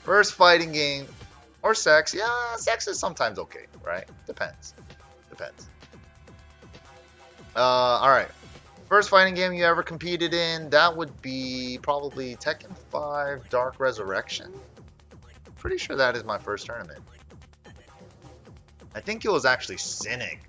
First fighting game or sex. Yeah, sex is sometimes okay, right? Depends. Depends. All right. First fighting game you ever competed in, that would be probably Tekken 5 Dark Resurrection. Pretty sure that is my first tournament. I think it was actually Cynic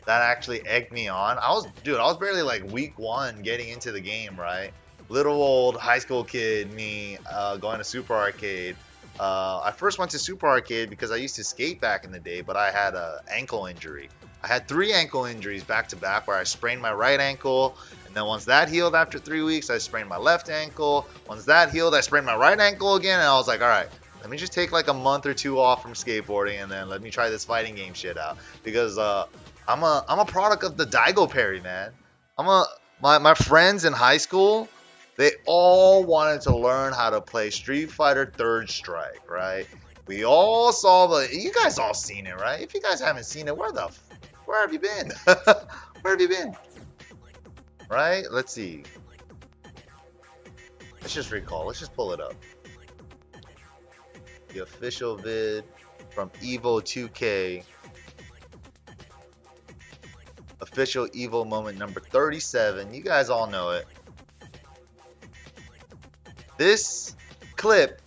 that actually egged me on. I was barely like week 1 getting into the game, right? Little old high school kid, me, going to Super Arcade. I first went to Super Arcade because I used to skate back in the day, but I had an ankle injury. I had 3 ankle injuries back to back where I sprained my right ankle, and then once that healed after 3 weeks, I sprained my left ankle. Once that healed, I sprained my right ankle again, and I was like, all right, let me just take like a month or 2 off from skateboarding, and then let me try this fighting game shit out. Because I'm a product of the Daigo Parry, man. My friends in high school, they all wanted to learn how to play Street Fighter Third Strike, right? We all saw you guys all seen it, right? If you guys haven't seen it, where have you been? Where have you been? Right? Let's see. Let's just recall. Let's just pull it up. The official vid from Evo 2K. Official Evo moment number 37. You guys all know it. This clip,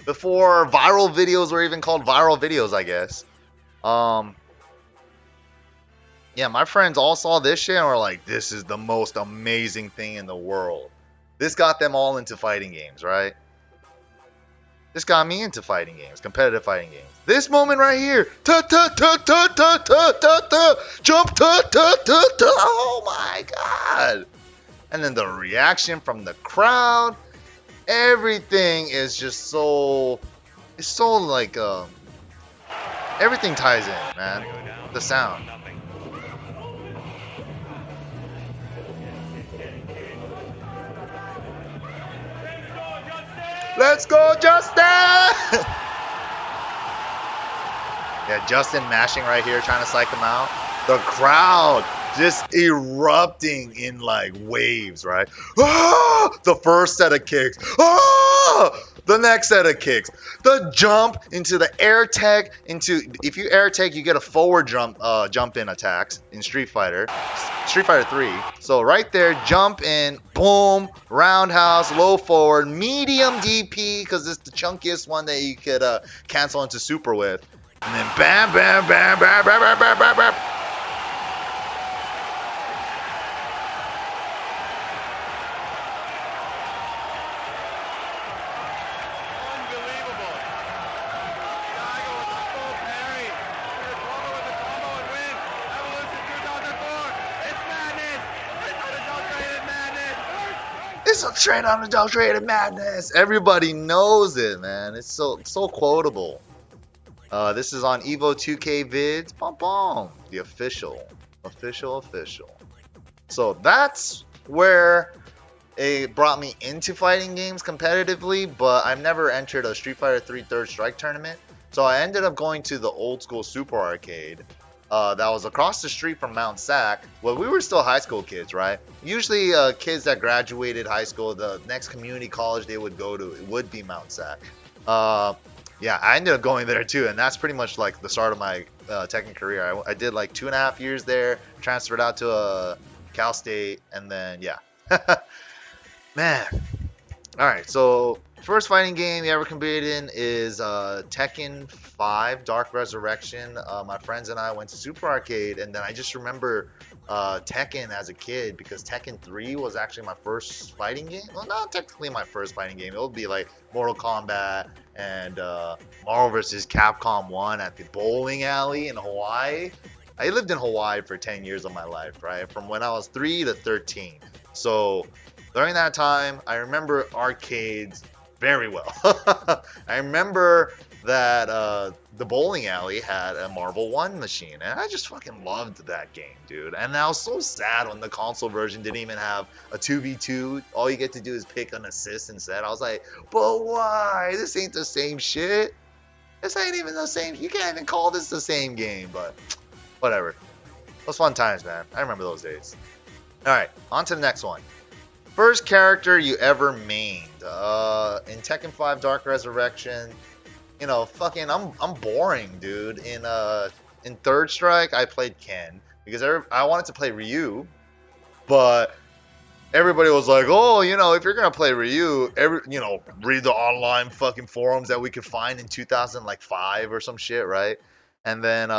before viral videos were even called viral videos, I guess. Yeah, my friends all saw this shit and were like, this is the most amazing thing in the world. This got them all into fighting games, right? This got me into fighting games, competitive fighting games. This moment right here. Jump, oh my god. And then the reaction from the crowd. Everything is just so... It's so like... everything ties in, man. The sound. Let's go, Justin! Yeah, Justin mashing right here, trying to psych him out. The crowd just erupting in like waves, right? Ah! The first set of kicks. Ah! The next set of kicks. The jump into the air tag if you air tag, you get a forward jump in attacks in Street Fighter 3. So right there, jump in, boom, roundhouse, low forward, medium DP, because it's the chunkiest one that you could cancel into super with. And then bam, bam, bam, bam, bam, bam, bam, bam, bam. It's a train on adulterated madness. Everybody knows it, man. It's so quotable. This is on Evo 2K vids. Bom bom. The official. So that's where it brought me into fighting games competitively, but I've never entered a Street Fighter 3 Third Strike tournament. So I ended up going to the old school Super Arcade. That was across the street from Mount Sac. Well, we were still high school kids, right? Usually kids that graduated high school, the next community college they would go to, it would be Mount Sac. Yeah, I ended up going there too, and that's pretty much like the start of my Tekken career. I did like 2.5 years there, transferred out to Cal State, and then yeah. Man. Alright, so first fighting game you ever competed in is Tekken 5 Dark Resurrection. My friends and I went to Super Arcade, and then I just remember Tekken as a kid because Tekken 3 was actually my first fighting game. Well, not technically my first fighting game. It would be like Mortal Kombat and Marvel vs. Capcom 1 at the bowling alley in Hawaii. I lived in Hawaii for 10 years of my life, right? From when I was 3 to 13. So during that time, I remember arcades very well. I remember that the bowling alley had a Marvel 1 machine, and I just fucking loved that game, dude. And I was so sad when the console version didn't even have a 2v2. All you get to do is pick an assist instead. I was like, but why? This ain't the same shit. This ain't even the same. You can't even call this the same game, but whatever. Those fun times, man. I remember those days. All right, on to the next one. First character you ever mained. In Tekken 5 Dark Resurrection, you know, fucking I'm boring, dude. In Third Strike, I played Ken because I wanted to play Ryu, but everybody was like, "Oh, you know, if you're gonna play Ryu, read the online fucking forums that we could find in 2005 or some shit, right?" And then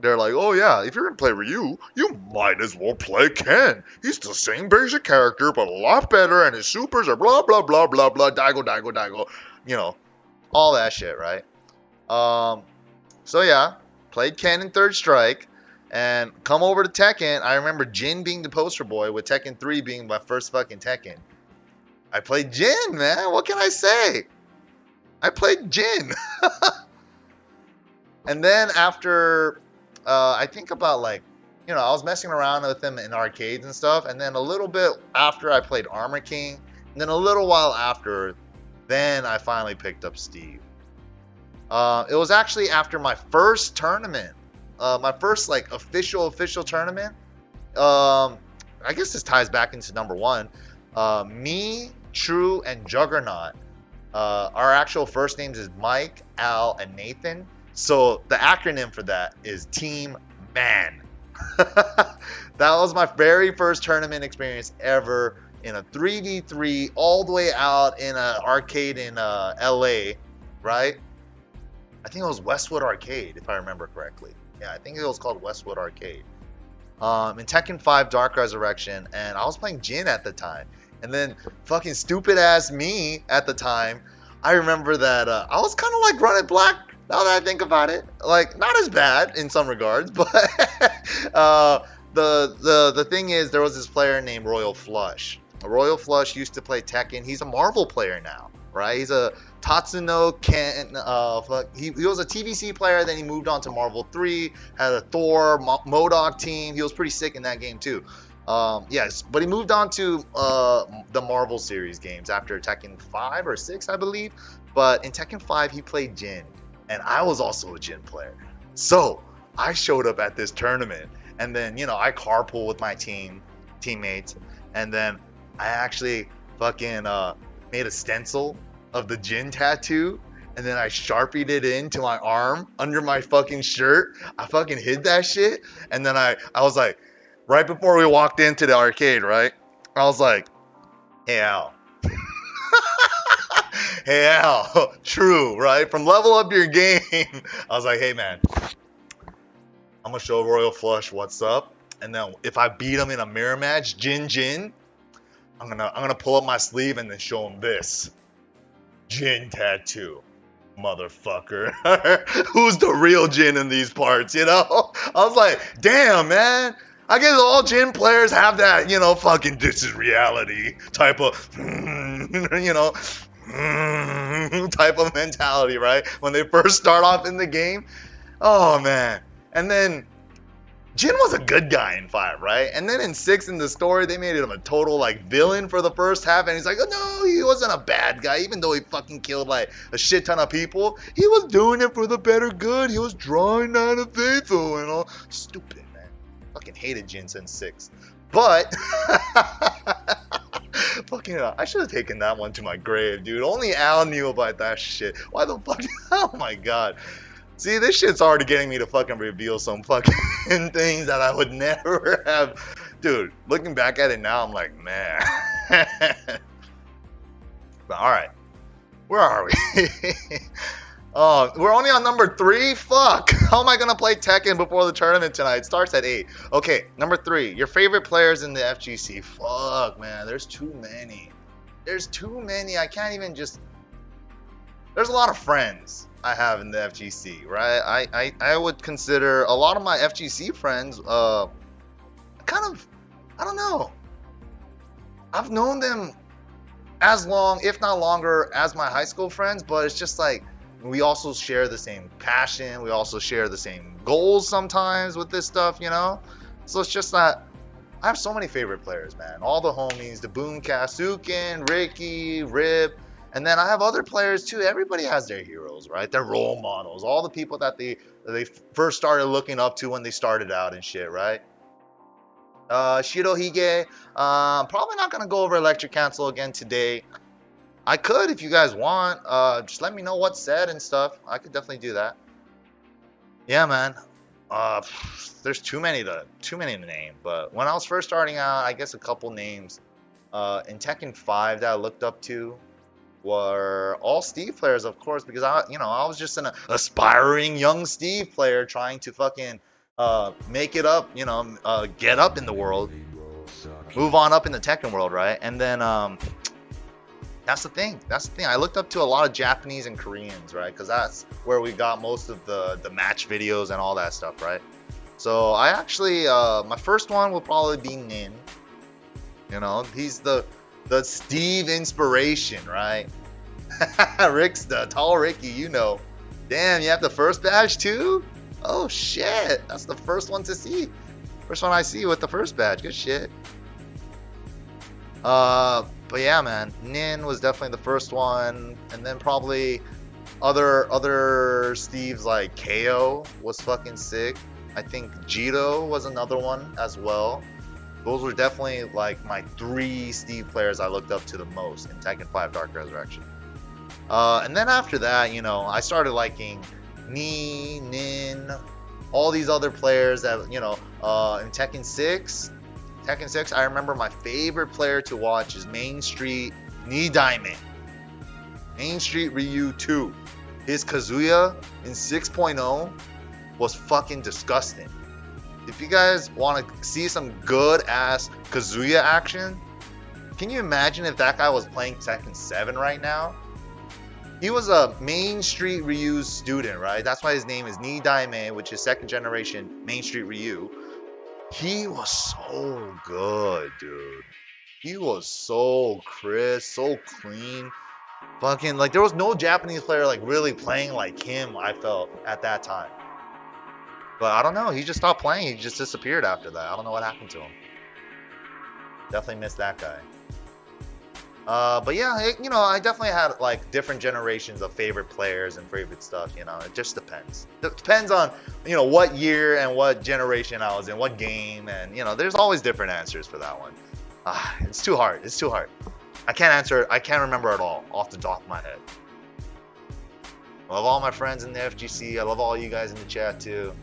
they're like, "Oh yeah, if you're gonna play Ryu, you might as well play Ken. He's the same basic character, but a lot better, and his supers are blah blah blah blah blah, daigo daigo daigo, you know, all that shit, right?" Um, so yeah, played Ken in Third Strike, and come over to Tekken. I remember Jin being the poster boy, with Tekken 3 being my first fucking Tekken. I played Jin, man. What can I say? I played Jin. And then after, I think about like, I was messing around with him in arcades and stuff. And then a little bit after, I played Armor King. And then a little while after, then I finally picked up Steve. It was actually after my first tournament, my first like official tournament. I guess this ties back into number one. Me, True, and Juggernaut. Our actual first names is Mike, Al, and Nathan. So the acronym for that is Team Man. That was my very first tournament experience ever, in a 3v3 all the way out in an arcade in LA, right? I think it was Westwood Arcade, if I remember correctly. Yeah, I think it was called Westwood Arcade. In Tekken 5 Dark Resurrection, and I was playing Jin at the time. And then fucking stupid ass me at the time, I remember that I was kind of like running black, now that I think about it. Like, not as bad in some regards, but the thing is, there was this player named Royal Flush. Royal Flush used to play Tekken. He's a Marvel player now, right? He's a Tatsuno Ken. He was a TVC player. Then he moved on to Marvel 3. Had a Thor, MODOK team. He was pretty sick in that game too. Yes, but he moved on to the Marvel series games after Tekken 5 or 6, I believe. But in Tekken 5, he played Jin, and I was also a Jin player. So I showed up at this tournament, and then I carpool with my teammates, and then I actually fucking made a stencil of the Jin tattoo, and then I sharpied it into my arm under my fucking shirt. I fucking hid that shit, and then I was like, right before we walked into the arcade, right? I was like, "Hey Al." Hey Al, True, right? From Level Up Your Game. I was like, "Hey man, I'm gonna show Royal Flush what's up, and then if I beat him in a mirror match, Jin, I'm gonna pull up my sleeve and then show him this Jin tattoo, motherfucker." Who's the real Jin in these parts, I was like, damn, man. I guess all Jin players have that, fucking this is reality type of, type of mentality, right? When they first start off in the game. Oh, man. And then Jin was a good guy in 5, right? And then in 6 in the story, they made him a total like villain for the first half, and he's like, "Oh no, he wasn't a bad guy, even though he fucking killed like a shit ton of people. He was doing it for the better good. He was drawing out of faithful and all." Stupid, man. Fucking hated Jin since 6. But fucking I should have taken that one to my grave, dude. Only Al knew about that shit. Why the fuck? Oh my god. See, this shit's already getting me to fucking reveal some fucking things that I would never have. Dude, looking back at it now, I'm like, man. But alright. Where are we? Oh, we're only on number 3? Fuck. How am I going to play Tekken before the tournament tonight? It starts at 8. Okay, number 3. Your favorite players in the FGC. Fuck, man. There's too many. I can't even just... There's a lot of friends I have in the FGC, right? I would consider a lot of my FGC friends kind of, I don't know. I've known them as long, if not longer, as my high school friends, but it's just like we also share the same passion. We also share the same goals sometimes with this stuff, So it's just that I have so many favorite players, man. All the homies, the Boomcast, Sukin, Ricky, Rip. And then I have other players too. Everybody has their heroes, right? Their role models. All the people that they first started looking up to when they started out and shit, right? Shirohige. Probably not gonna go over Electric Cancel again today. I could if you guys want. Just let me know what's said and stuff. I could definitely do that. Yeah, man. Uh, there's too many to name. But when I was first starting out, I guess a couple names. In Tekken 5 that I looked up to were all Steve players, of course, because I was just an aspiring young Steve player trying to fucking make it up, get up in the world, move on up in the Tekken world, right? And then that's the thing. That's the thing. I looked up to a lot of Japanese and Koreans, right? Because that's where we got most of the match videos and all that stuff, right? So I actually, my first one will probably be Nin. He's the Steve inspiration, right? Rick's the tall Ricky, Damn, you have the first badge too? Oh shit, that's the first one to see. First one I see with the first badge. Good shit. But yeah, man, Nin was definitely the first one, and then probably other Steves like KO was fucking sick. I think Jito was another one as well. Those were definitely like my 3 Steve players I looked up to the most in Tekken 5 Dark Resurrection. And then after that, I started liking Ni, Nin, all these other players that, in Tekken 6. Tekken 6, I remember my favorite player to watch is Main Street Ni Daime. Main Street Ryu 2. His Kazuya in 6.0 was fucking disgusting. If you guys want to see some good ass Kazuya action, can you imagine if that guy was playing Tekken 7 right now? He was a Main Street Ryu student, right? That's why his name is Ni Daime, which is 2nd generation Main Street Ryu. He was so good, dude. He was so crisp, so clean. Fucking, like, there was no Japanese player, like, really playing like him, I felt, at that time. But I don't know, he just stopped playing. He just disappeared after that. I don't know what happened to him. Definitely missed that guy. But yeah, I definitely had like different generations of favorite players and favorite stuff. It just depends. It depends on what year and what generation I was in, what game, and there's always different answers for that one. It's too hard. It's too hard. I can't answer it. I can't remember it all off the top of my head. I love all my friends in the FGC. I love all you guys in the chat too.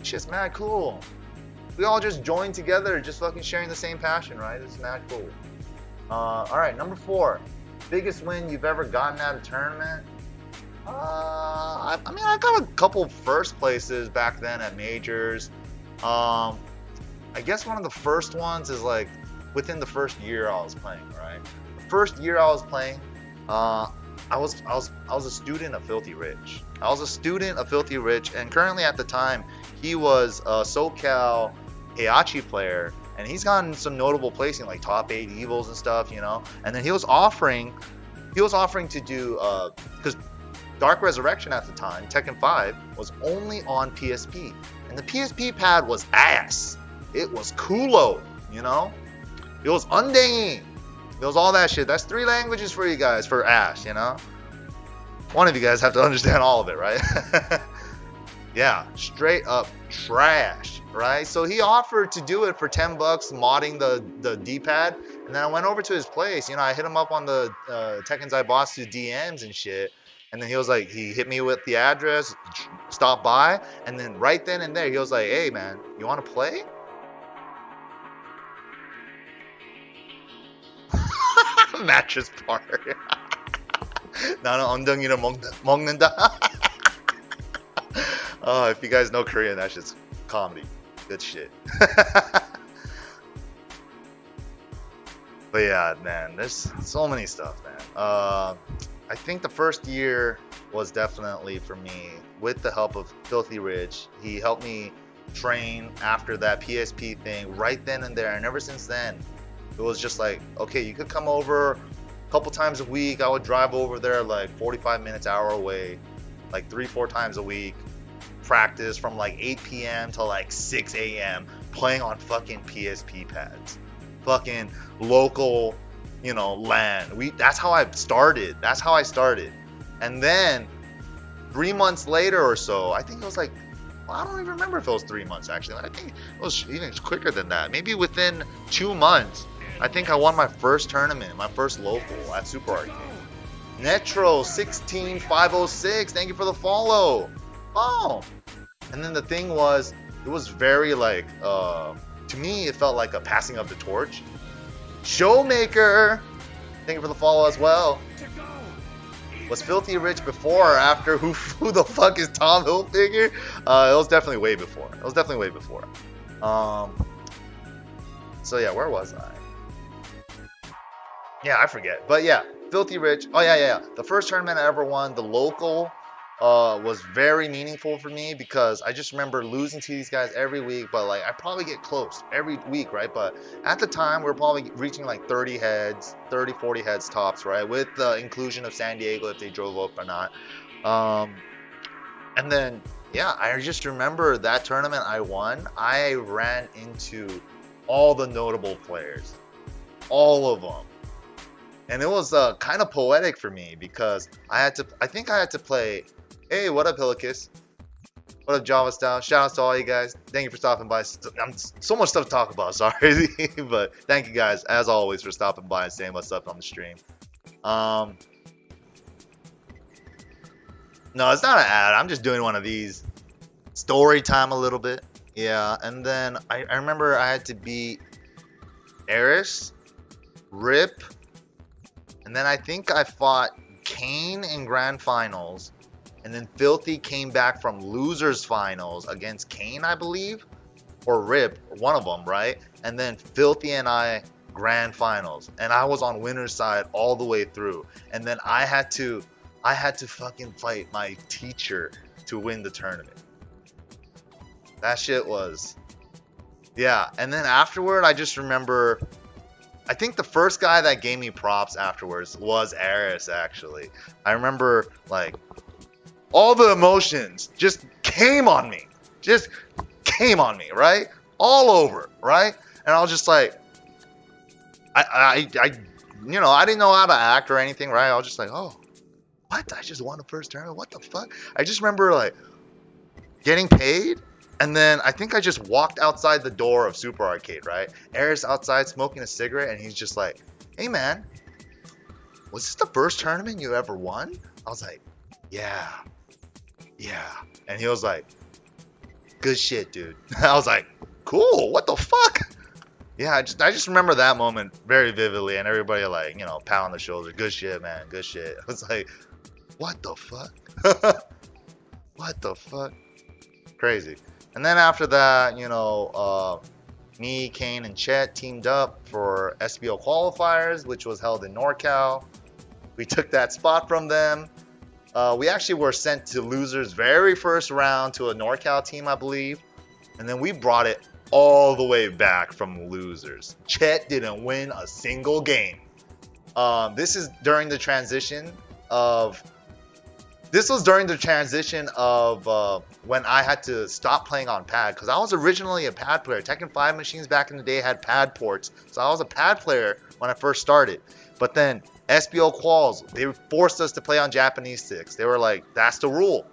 Shit's mad cool. We all just joined together, just fucking sharing the same passion, right? It's mad cool. Alright, number 4. Biggest win you've ever gotten at a tournament? I mean, I got a couple first places back then at majors. I guess one of the first ones is like within the first year I was playing, right? The first year I was playing, I was a student of Filthy Rich. I was a student of Filthy Rich, and currently at the time, he was a SoCal Heihachi player, and he's gotten some notable placing, like top 8 evils and stuff, And then he was offering to do, because Dark Resurrection at the time, Tekken 5, was only on PSP, and the PSP pad was ass. It was culo, It was undang. It was all that shit. That's 3 languages for you guys for ass, One of you guys have to understand all of it, right? Yeah, straight up trash, right? So he offered to do it for $10, modding the D-pad, and then I went over to his place. I hit him up on the Tekken Zaibatsu DMs and shit, and then he was like, he hit me with the address, stopped by, and then right then and there, he was like, hey man, you want to play? Mattress part. 나는 엉덩이를 먹는다. Oh, if you guys know Korean, that's just comedy. Good shit. But yeah, man, there's so many stuff, man. I think the first year was definitely for me with the help of Filthy Rich. He helped me train after that PSP thing right then and there, and ever since then, it was just like, okay, you could come over a couple times a week. I would drive over there like 45 minutes, hour away, like 3-4 times a week. Practice from like 8 p.m. to like 6 a.m. playing on fucking PSP pads. Fucking local, LAN. That's how I started. And then 3 months later or so, I think it was like Well, I don't even remember if it was 3 months actually. I think it was even quicker than that. Maybe within 2 months, I think I won my first tournament, my first local at Super Arcade. Netro 16506, thank you for the follow. Oh, and then the thing was, it was very like, to me, it felt like a passing of the torch. Showmaker, thank you for the follow as well. Was Filthy Rich before or after who the fuck is Tom Hilfiger? It was definitely way before. It was definitely way before. So yeah, where was I? Yeah, I forget. But yeah, Filthy Rich. Oh yeah. The first tournament I ever won, the local, was very meaningful for me because I just remember losing to these guys every week, but like I probably get close every week, right? But at the time we were probably reaching like 30 heads, 30, 40 heads tops, right? With the inclusion of San Diego if they drove up or not. And then yeah, I just remember that tournament I won, I ran into all the notable players, all of them. And it was kind of poetic for me because I think I had to play. Hey, what up, Helicus? What up, Java Style? Shout outs to all you guys. Thank you for stopping by. I'm so much stuff to talk about, sorry. But thank you guys, as always, for stopping by and saying what's up on the stream. No, it's not an ad. I'm just doing one of these. Story time a little bit. Yeah, and then I remember I had to beat Eris, Rip, and then I think I fought Kane in Grand Finals. And then Filthy came back from losers finals against Kane, I believe, or Rip, one of them, right? And then Filthy and I grand finals, and I was on winner's side all the way through. And then I had to fucking fight my teacher to win the tournament. That shit was, yeah. And then afterward, I just remember, I think the first guy that gave me props afterwards was Eris. Actually, I remember like, all the emotions just came on me, right? All over, right? And I was just like, I didn't know how to act or anything, right? I was just like, oh, what? I just won the first tournament? What the fuck? I just remember like getting paid, and then I think I just walked outside the door of Super Arcade, right? Eric's outside smoking a cigarette, and he's just like, hey man, was this the first tournament you ever won? I was like, yeah. And he was like, good shit, dude. I was like, cool, what the fuck? Yeah, I just remember that moment very vividly, and everybody like, pat on the shoulder, good shit, man, good shit. I was like, what the fuck? What the fuck? Crazy. And then after that, me, Kane, and Chet teamed up for SBO qualifiers, which was held in NorCal. We took that spot from them. We actually were sent to losers very first round to a NorCal team, I believe. And then we brought it all the way back from losers. Chet didn't win a single game. This was during the transition of when I had to stop playing on pad, because I was originally a pad player. Tekken 5 machines back in the day had pad ports, so I was a pad player when I first started. But then SBO quals, they forced us to play on Japanese sticks. They were like, that's the rule.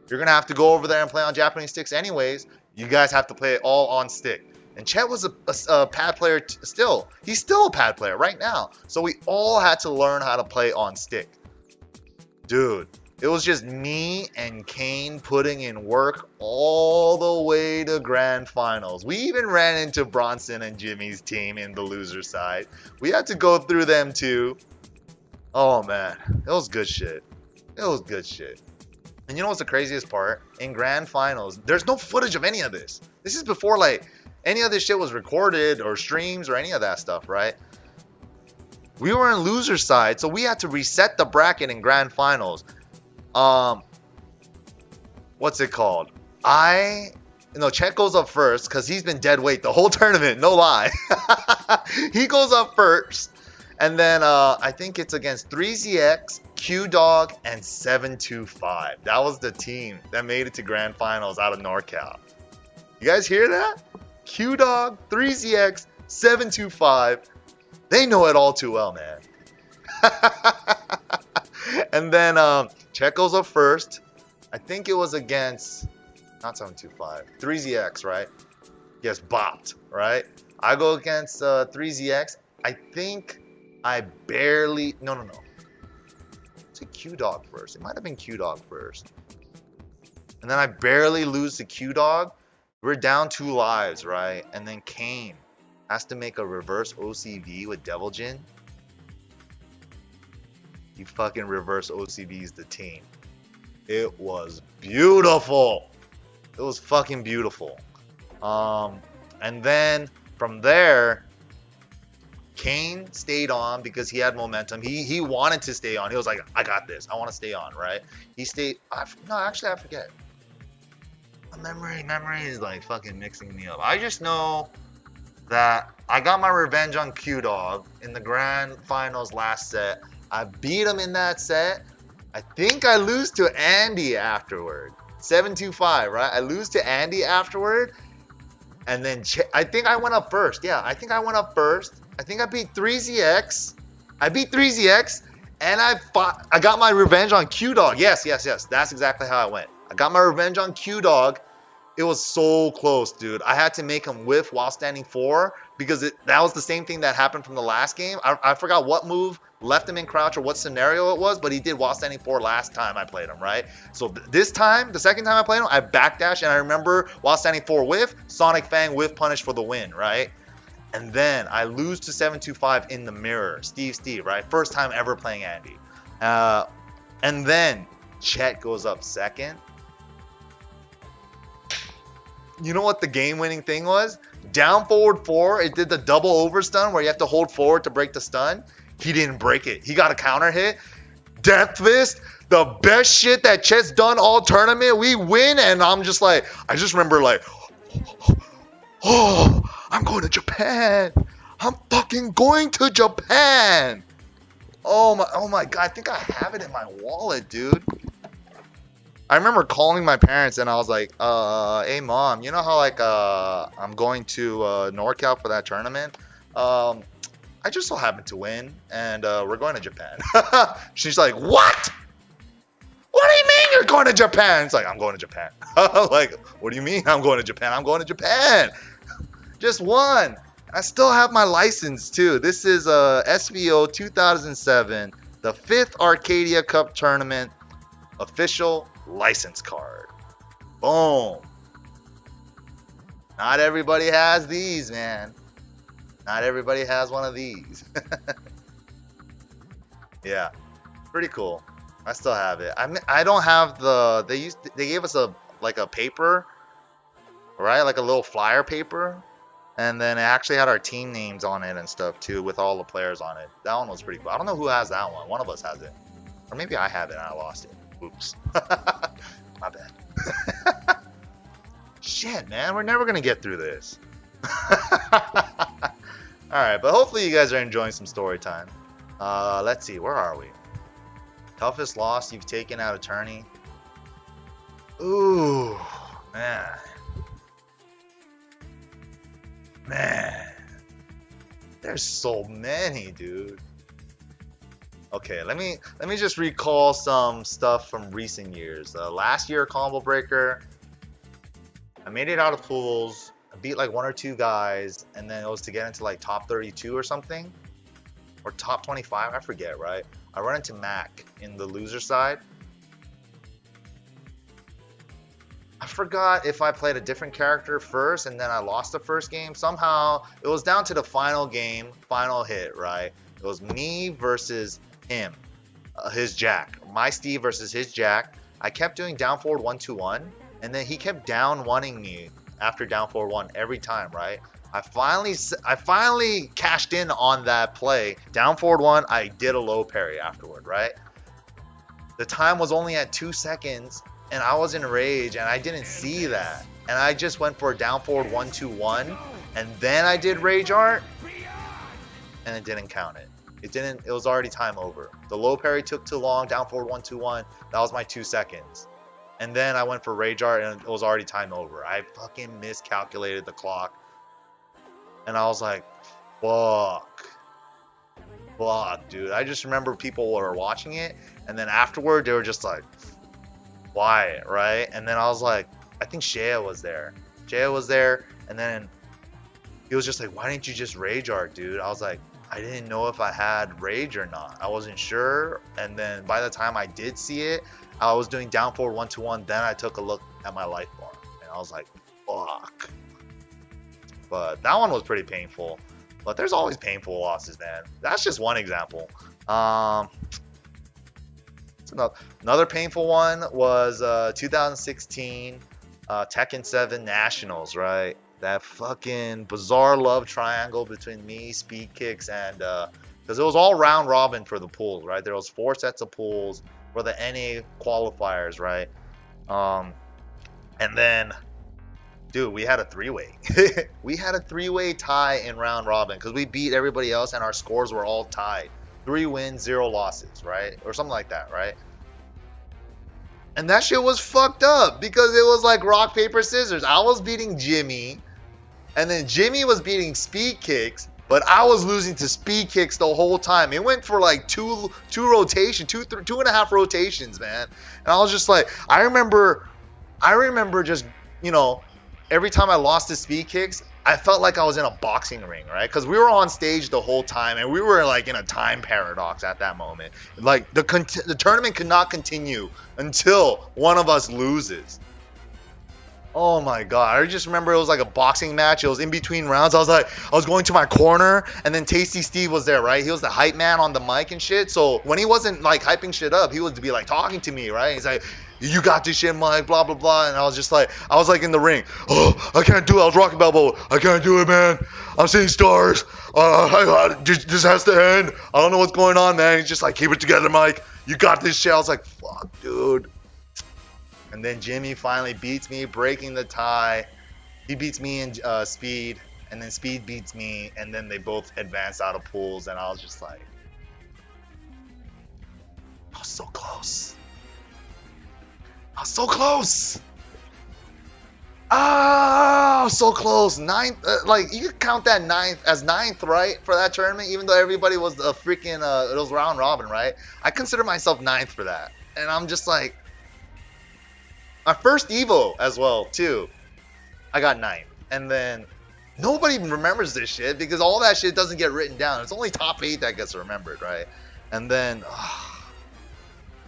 You're gonna have to go over there and play on Japanese sticks anyways. You guys have to play it all on stick. And Chet was a pad player still. He's still a pad player right now. So we all had to learn how to play on stick. Dude, it was just me and Kane putting in work all the way to grand finals. We even ran into Bronson and Jimmy's team in the loser side. We had to go through them too. Oh man, it was good shit. It was good shit. And you know what's the craziest part? In grand finals, there's no footage of any of this. This is before like any of this shit was recorded or streams or any of that stuff, right? We were in loser side, so we had to reset the bracket in grand finals. What's it called? Chet goes up first because he's been dead weight the whole tournament, no lie. He goes up first, and then I think it's against 3ZX, Q-Dog, and 725. That was the team that made it to grand finals out of NorCal. You guys hear that? Q-Dog, 3ZX, 725. They know it all too well, man. And then Chet goes up first. I think it was against not 725, 3ZX, right? Gets bopped, right? I go against 3ZX. I think I barely, no. It's a Q Dog first. It might have been Q Dog first. And then I barely lose to Q Dog. We're down 2 lives, right? And then Kane has to make a reverse OCV with Devil Jin. He fucking reverse OCVs the team. It was beautiful. It was fucking beautiful. And then from there, Kane stayed on because he had momentum. He wanted to stay on. He was like, I got this. I want to stay on, right? He stayed. No, actually, I forget. Memory is like fucking mixing me up. I just know that I got my revenge on Q Dog in the grand finals last set. I beat him in that set. I think I lose to Andy afterward. 7-2-5, right? I lose to Andy afterward. And then I think I went up first. Yeah, I think I went up first. I think I beat 3ZX. I beat 3ZX. And I got my revenge on Q Dog. Yes. That's exactly how I went. I got my revenge on Q Dog. It was so close, dude. I had to make him whiff while standing 4 because that was the same thing that happened from the last game. I forgot what move left him in crouch or what scenario it was, but he did while standing 4 last time I played him, right? So this time, the second time I played him, I backdash, and I remember while standing 4 whiff, Sonic Fang whiff punish for the win, right? And then I lose to 725 in the mirror. Steve, right? First time ever playing Andy. And then Chet goes up second. You know what the game-winning thing was? Down forward 4, it did the double overstun where you have to hold forward to break the stun. He didn't break it. He got a counter hit. Death Fist, the best shit that Chet's done all tournament. We win, and I'm just like, I just remember like, oh, I'm going to Japan. I'm fucking going to Japan. Oh my God, I think I have it in my wallet, dude. I remember calling my parents and I was like, hey mom, you know how like I'm going to NorCal for that tournament? I just so happened to win and we're going to Japan. She's like, what? What do you mean you're going to Japan? It's like, I'm going to Japan. Like, what do you mean I'm going to Japan? I'm going to Japan. Just won. I still have my license too. This is SVO 2007, the 5th Arcadia Cup tournament official license card. Boom. Not everybody has these, man. Not everybody has one of these. Yeah, pretty cool. I still have it. I don't have the. They gave us a paper, right? Like a little flyer paper, and then it actually had our team names on it and stuff too, with all the players on it. That one was pretty cool. I don't know who has that one. One of us has it, or maybe I have it and I lost it. Oops. My bad. Shit, man. We're never going to get through this. Alright, but hopefully you guys are enjoying some story time. Let's see. Where are we? Toughest loss you've taken out of tourney? Ooh, man. Man. There's so many, dude. Okay, let me just recall some stuff from recent years. Last year, Combo Breaker, I made it out of pools. I beat like 1 or 2 guys, and then it was to get into like top 32 or something, or top 25. I forget, right? I run into MYK in the loser side. I forgot if I played a different character first, and then I lost the first game. Somehow, it was down to the final game, final hit, right? It was me versus him, his Jack. My Steve versus his Jack. I kept doing down forward 1-2-1, and then he kept down 1-ing me after down forward 1 every time, right? I finally cashed in on that play. Down forward 1, I did a low parry afterward, right? The time was only at 2 seconds, and I was in rage, and I didn't see that. And I just went for a down forward 1-2-1, and then I did rage art, and it didn't count it. It was already time over. The low parry took too long, down forward 1-2-1. That was my 2 seconds. And then I went for rage art and it was already time over. I fucking miscalculated the clock. And I was like, fuck, dude. I just remember people were watching it, and then afterward they were just like, quiet, right? And then I was like, I think Shea was there. Shea was there, and then he was just like, "Why didn't you just rage art, dude?" I was like, I didn't know if I had rage or not. I wasn't sure. And then by the time I did see it, I was doing down forward 1-2-1. Then I took a look at my life bar, and I was like, fuck. But that one was pretty painful. But there's always painful losses, man. That's just one example. Another painful one was 2016 Tekken 7 Nationals, right? That fucking bizarre love triangle between me, Speed Kicks, and because it was all round robin for the pools, right? There was 4 sets of pools for the NA qualifiers, right? And then, dude, we had a 3-way. We had a 3-way tie in round robin because we beat everybody else and our scores were all tied. 3 wins, 0 losses, right? Or something like that, right? And that shit was fucked up because it was like rock, paper, scissors. I was beating Jimmy, and then Jimmy was beating Speed Kicks, but I was losing to Speed Kicks the whole time. It went for like two and a half rotations, man. And I was just like, I remember just, you know, every time I lost to Speed Kicks, I felt like I was in a boxing ring, right? Because we were on stage the whole time, and we were like in a time paradox at that moment. Like the tournament could not continue until one of us loses. Oh my god! I just remember it was like a boxing match. It was in between rounds. I was going to my corner, and then Tasty Steve was there, right? He was the hype man on the mic and shit. So when he wasn't like hyping shit up, he would be like talking to me, right? He's like, "You got this shit, Mike." Blah blah blah. And I was just like, in the ring. Oh, I can't do it. I was rocking Balboa. I can't do it, man. I'm seeing stars. This has to end. I don't know what's going on, man. He's just like, keep it together, Mike. You got this shit. I was like, fuck, dude. And then Jimmy finally beats me, breaking the tie. He beats me in speed, and then Speed beats me, and then they both advance out of pools, and I was just like, I was so close. I was so close. Oh, so close. Ninth, like you could count that ninth, right, for that tournament, even though everybody was a freaking, it was round robin, right? I consider myself ninth for that, and I'm just like, my first Evo as well, too. I got 9th. And then nobody remembers this shit because all that shit doesn't get written down. It's only top 8 that gets remembered, right? And then,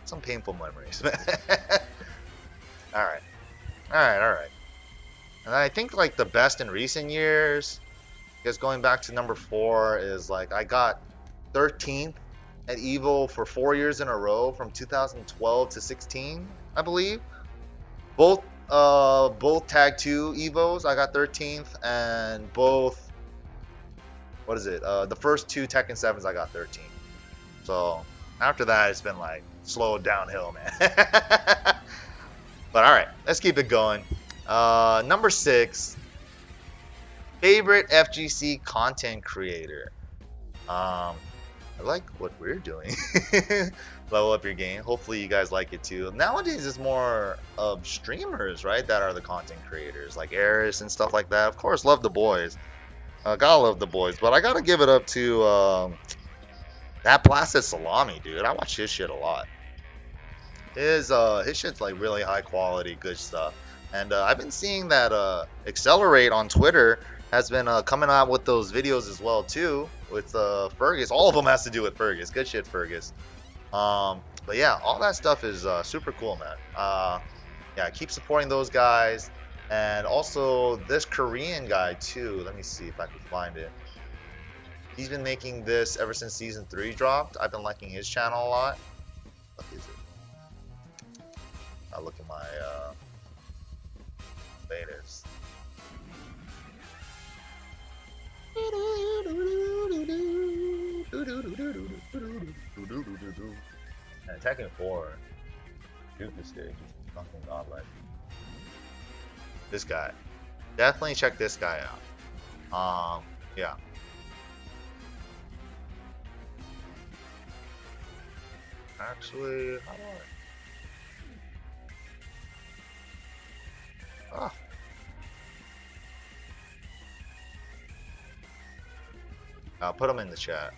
some painful memories. Alright. And I think, like, the best in recent years, because going back to number 4, is, like, I got 13th at Evo for 4 years in a row from 2012 to 16, I believe. Both Tag 2 Evos, I got 13th, and both, the first 2 Tekken 7s, I got 13th. So, after that, it's been, like, slow downhill, man. But, alright, let's keep it going. Number 6, favorite FGC content creator. I like what we're doing. Level up your game. Hopefully you guys like it too. Nowadays it's more of streamers, right, that are the content creators, like Eris and stuff like that. Of course, love the boys. Gotta love the boys, but I gotta give it up to that Placid Salami, dude. I watch his shit a lot. His shit's like really high quality, good stuff. And I've been seeing that Accelerate on Twitter has been coming out with those videos as well too, with Fergus. All of them has to do with Fergus. Good shit, Fergus. But yeah, all that stuff is super cool, man. Yeah, keep supporting those guys. And also this Korean guy too. Let me see if I can find it. He's been making this ever since season 3 dropped. I've been liking his channel a lot. What is it? I'll look at my latest. And Tekken 4, Super Stage is fucking godlike. This guy, definitely check this guy out. Yeah. Actually, how do I? I'll put him in the chat.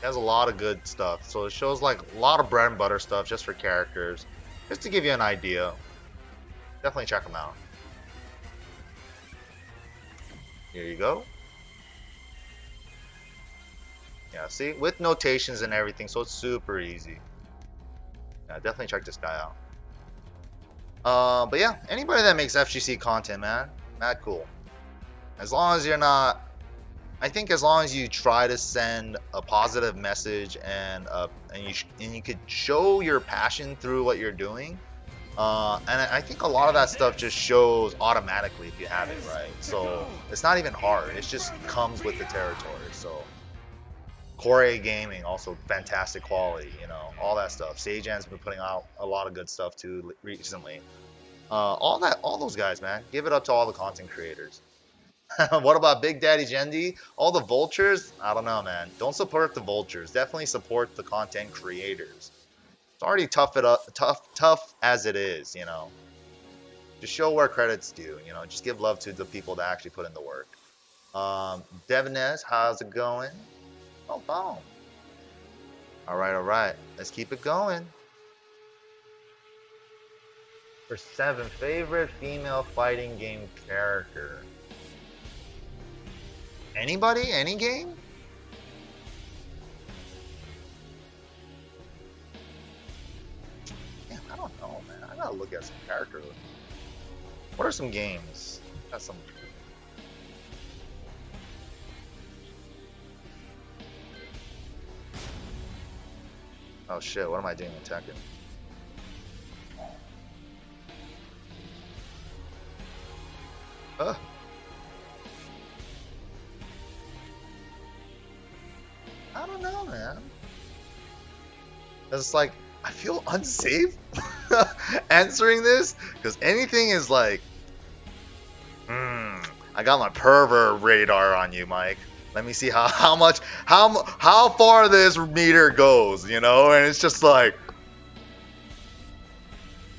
He has a lot of good stuff. So it shows like a lot of bread and butter stuff just for characters. Just to give you an idea. Definitely check them out. Here you go. Yeah, see, with notations and everything, so it's super easy. Yeah, definitely check this guy out. But yeah, anybody that makes FGC content, man, mad cool. As long as you're not, I think as long as you try to send a positive message and you could show your passion through what you're doing. And I think a lot of that stuff just shows automatically if you have it right. So it's not even hard. It just comes with the territory. So Core Gaming also fantastic quality. You know, all that stuff. Sajan's been putting out a lot of good stuff too recently. All those guys, man. Give it up to all the content creators. What about Big Daddy Jendi? All the vultures? I don't know, man. Don't support the vultures. Definitely support the content creators. It's already tough as it is, you know. Just show where credit's due, you know. Just give love to the people that actually put in the work. Devinez, how's it going? Oh, boom. All right. Let's keep it going. For 7, favorite female fighting game character. Anybody? Any game? Damn, I don't know, man. I gotta look at some characters. What are some games? Got some. Oh shit! What am I doing in Tekken? I don't know, man. It's like I feel unsafe answering this because anything is like, I got my pervert radar on you, Mike. Let me see how far this meter goes, you know. And it's just like,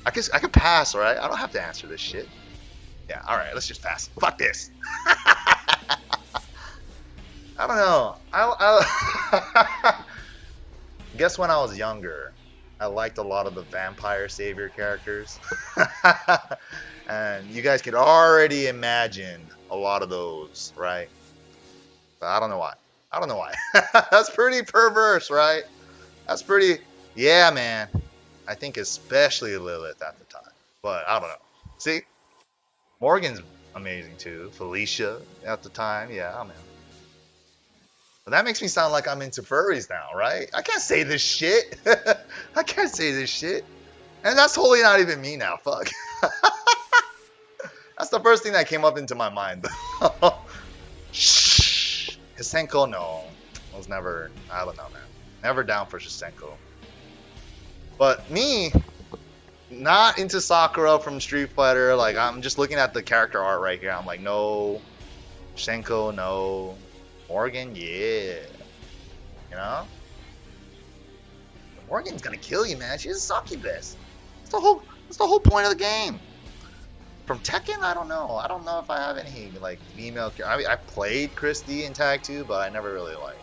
I guess I could pass, right? I don't have to answer this shit. Yeah, all right, let's just pass. Fuck this. I don't know. I guess when I was younger, I liked a lot of the vampire savior characters. And you guys could already imagine a lot of those, right? But I don't know why. I don't know why. That's pretty perverse, right? That's pretty. Yeah, man. I think especially Lilith at the time. But I don't know. See? Morgan's amazing too. Felicia at the time. Yeah, man. But that makes me sound like I'm into furries now, right? I can't say this shit. I can't say this shit. And that's totally not even me now. Fuck. That's the first thing that came up into my mind. Shh. Hisenko, no. I was never, I don't know, man. Never down for Shisenko. But me, not into Sakura from Street Fighter. Like, I'm just looking at the character art right here. I'm like, no. Shisenko, no. Morgan, yeah. You know? Morgan's gonna kill you, man. She's a succubus. That's the whole point of the game. From Tekken, I don't know. I don't know if I have any like female. I mean, I played Christy in Tag 2, but I never really like.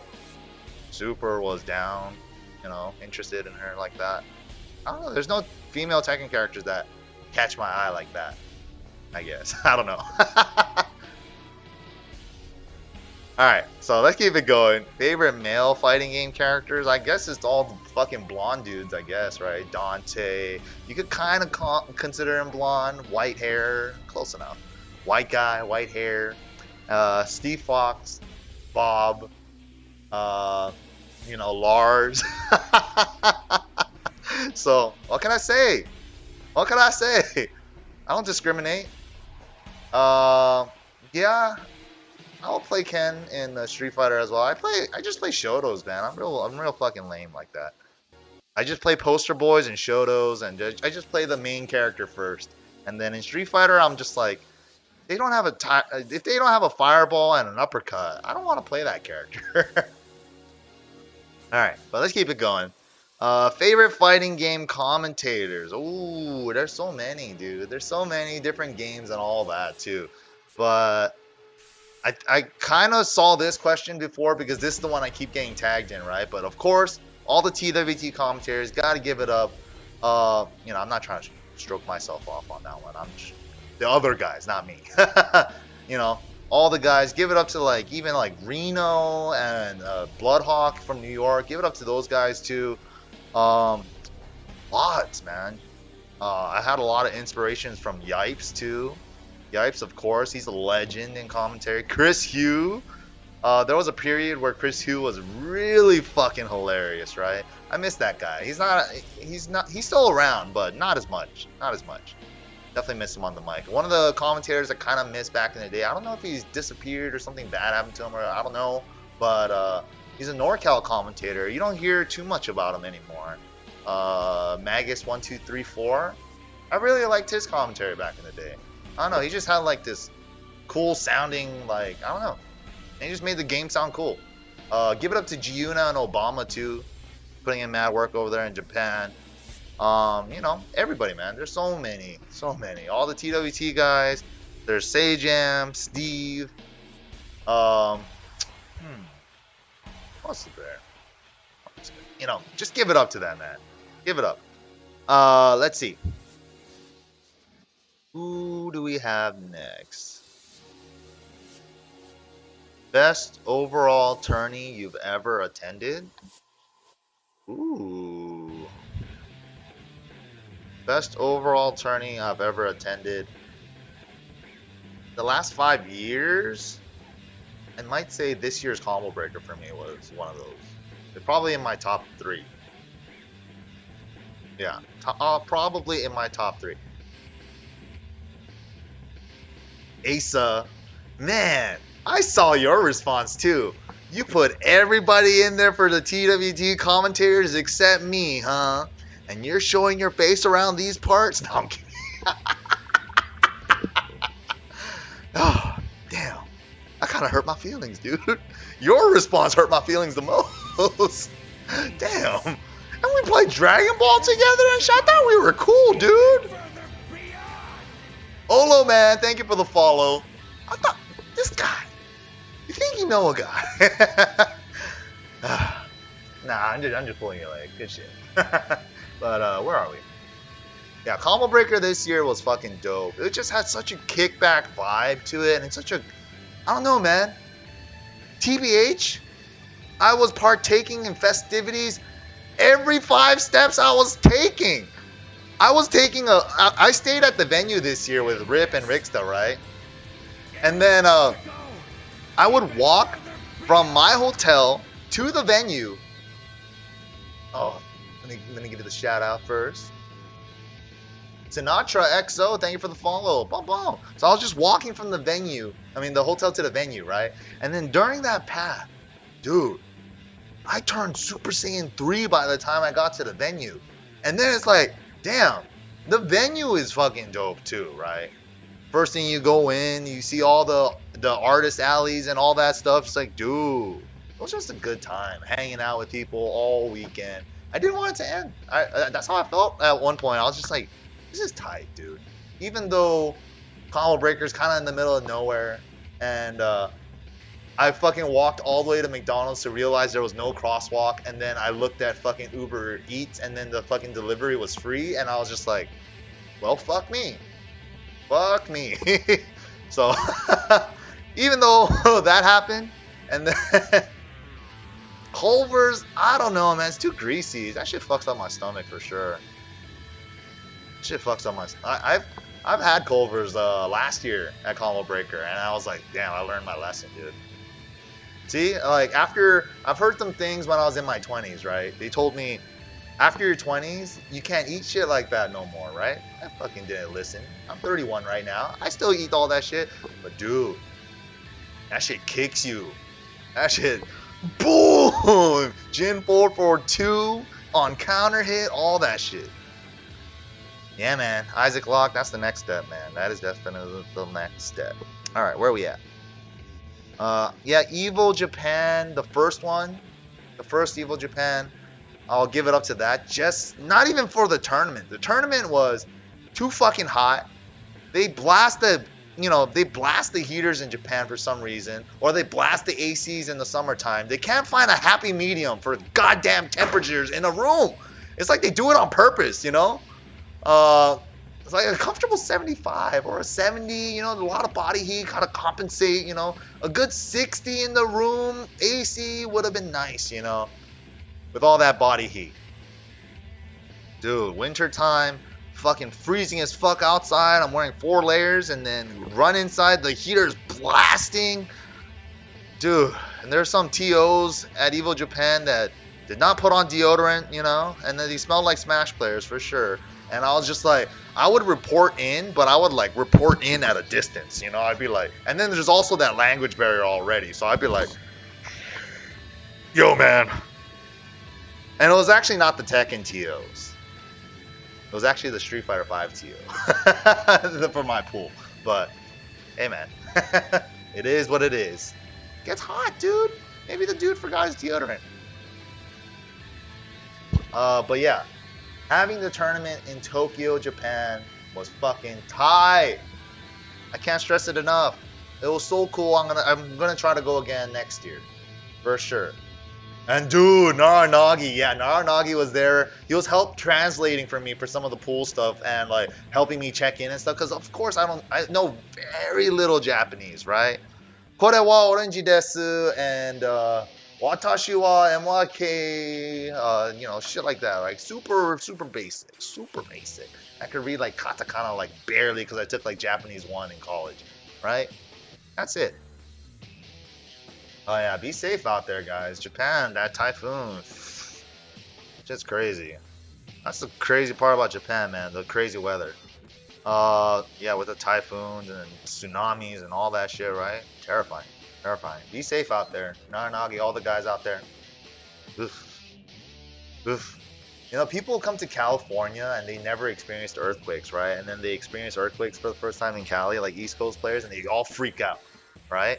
Super was down, you know, interested in her like that. I don't know. There's no female Tekken characters that catch my eye like that. I guess. I don't know. Alright, so let's keep it going. Favorite male fighting game characters? I guess it's all the fucking blonde dudes, I guess, right? Dante. You could kind of consider him blonde. White hair. Close enough. White guy, white hair. Steve Fox. Bob. Lars. So, what can I say? What can I say? I don't discriminate. Yeah. I'll play Ken in Street Fighter as well. I just play Shotos, man. I'm real fucking lame like that. I just play poster boys and Shotos, and I just play the main character first. And then in Street Fighter, I'm just like, if they don't have a fireball and an uppercut, I don't want to play that character. All right, but let's keep it going. Favorite fighting game commentators? Ooh, there's so many, dude. There's so many different games and all that too. But I kind of saw this question before because this is the one I keep getting tagged in, right? But of course, all the TWT commentators got to give it up. I'm not trying to stroke myself off on that one. The other guys, not me. You know, all the guys. Give it up to like even like Reno and Bloodhawk from New York. Give it up to those guys too. Lots, man. I had a lot of inspirations from Yipes too. Yipes, of course, he's a legend in commentary. Chris Hugh. There was a period where Chris Hugh was really fucking hilarious, right? I miss that guy. He's still around, but not as much. Not as much. Definitely miss him on the mic. One of the commentators I kind of missed back in the day. I don't know if he's disappeared or something bad happened to him, or I don't know. But he's a NorCal commentator. You don't hear too much about him anymore. Magus1234. I really liked his commentary back in the day. I don't know. He just had like this cool sounding, like, I don't know. And he just made the game sound cool. Give it up to Giuna and Obama too, putting in mad work over there in Japan. You know, everybody, man. There's so many. All the TWT guys. There's Sajam, Steve. What's there? You know, just give it up to that, man. Give it up. Let's see. Who do we have next? Best overall tourney you've ever attended? Ooh. Best overall tourney I've ever attended. The last 5 years, I might say this year's Combo Breaker for me was one of those. It's probably in my top 3. Yeah, probably in my top 3. Asa, man, I saw your response too. You put everybody in there for the TWT commentators except me, huh? And you're showing your face around these parts? No, I'm kidding. Oh, damn. That kind of hurt my feelings, dude. Your response hurt my feelings the most. Damn. And we played Dragon Ball together and shit. I thought we were cool, dude. Olo, man, thank you for the follow. I thought, this guy, you think you know a guy? Nah, I'm just pulling your leg. Good shit. But where are we? Yeah, Combo Breaker this year was fucking dope. It just had such a kickback vibe to it, and it's such a, I don't know, man. TBH, I was partaking in festivities every 5 steps I was taking. I stayed at the venue this year with Rip and Ricksta, right? And then I would walk from my hotel to the venue. Oh, let me give it a shout out first. Sinatra XO, thank you for the follow. Boom, boom. So I was just walking from the hotel to the venue, right? And then during that path, dude, I turned Super Saiyan 3 by the time I got to the venue. And then it's like, damn, the venue is fucking dope too, right? First thing you go in, you see all the artist alleys and all that stuff. It's like, dude, it was just a good time hanging out with people all weekend. I didn't want it to end. That's how I felt at one point. I was just like, this is tight, dude. Even though Combo Breaker's kind of in the middle of nowhere, and I fucking walked all the way to McDonald's to realize there was no crosswalk, and then I looked at fucking Uber Eats, and then the fucking delivery was free, and I was just like, well, fuck me. Fuck me. So, even though that happened, and then Culver's, I don't know, man, it's too greasy. That shit fucks up my stomach for sure. Shit fucks up my I've had Culver's last year at Combo Breaker, and I was like, damn, I learned my lesson, dude. See, like, after I've heard some things when I was in my 20s, right? They told me after your 20s you can't eat shit like that no more, right? I fucking didn't listen. I'm 31 right now. I still eat all that shit, but dude, that shit kicks you. That shit, boom, Jin 442 on counter hit, all that shit. Yeah, man. Isaac Locke, that's the next step, man. That is definitely the next step. All right, where are we at? Yeah, Evo Japan, the first one. The first Evo Japan. I'll give it up to that. Just not even for the tournament. The tournament was too fucking hot. They blast the heaters in Japan for some reason, or they blast the ACs in the summertime. They can't find a happy medium for goddamn temperatures in a room. It's like they do it on purpose, you know? It's like a comfortable 75 or a 70, a lot of body heat, kind of compensate, a good 60 in the room, AC would have been nice, with all that body heat. Dude, wintertime, fucking freezing as fuck outside. I'm wearing 4 layers and then run inside, the heater's blasting. Dude, and there's some TOs at Evo Japan that did not put on deodorant, and then they smelled like Smash players for sure. And I was just like, I would report in, but I would like report in at a distance, I'd be like, and then there's also that language barrier already, so I'd be like, yo, man. And it was actually not the Tekken TOs. It was actually the Street Fighter 5 TO for my pool. But, hey, man, it is what it is. Gets hot, dude. Maybe the dude forgot his deodorant. But yeah, having the tournament in Tokyo, Japan was fucking tight. I can't stress it enough. It was so cool. I'm gonna try to go again next year, for sure. And dude, Naranagi was there. He was help translating for me for some of the pool stuff and like helping me check in and stuff. Cause of course I know very little Japanese, right? これはオレンジです and watashi wa MYK, shit like that, like super basic, super basic. I could read like katakana like barely because I took like Japanese 1 in college, right? That's it. Oh yeah, be safe out there, guys. Japan, that typhoon, just crazy. That's the crazy part about Japan, man. The crazy weather. Yeah, with the typhoons and tsunamis and all that shit, right? Terrifying, terrifying. Be safe out there, Naranagi, all the guys out there. Oof, oof. People come to California and they never experienced earthquakes, right? And then they experience earthquakes for the first time in Cali, like East Coast players, and they all freak out, right?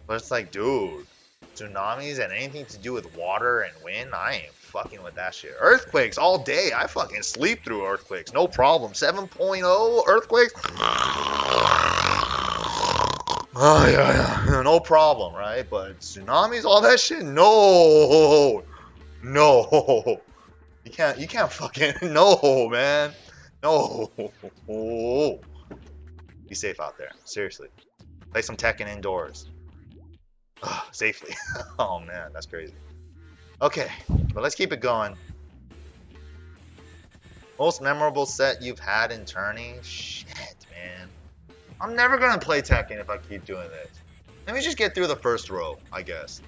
But it's like, dude, tsunamis and anything to do with water and wind, I ain't fucking with that shit. Earthquakes all day. I fucking sleep through earthquakes. No problem. 7.0 earthquakes. Oh, yeah. No problem, right? But tsunamis, all that shit? No. No. You can't fucking, no, man. No. Be safe out there. Seriously. Play some Tekken indoors. Safely. Oh man, that's crazy. Okay, but let's keep it going. Most memorable set you've had in tourney? Shit, man. I'm never gonna play Tekken if I keep doing this. Let me just get through the first row, I guess.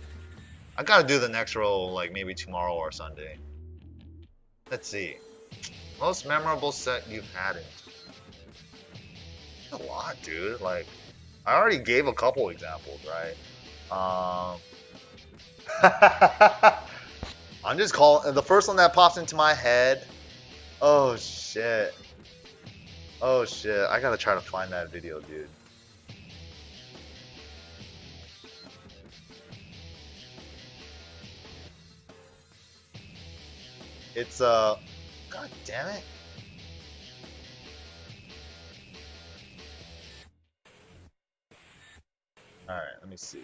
I gotta do the next row like maybe tomorrow or Sunday. Let's see. Most memorable set you've had in tourney? A lot, dude. Like, I already gave a couple examples, right? I'm just calling the first one that pops into my head. Oh shit. Oh shit. I gotta try to find that video, dude. It's god damn it. Alright, let me see.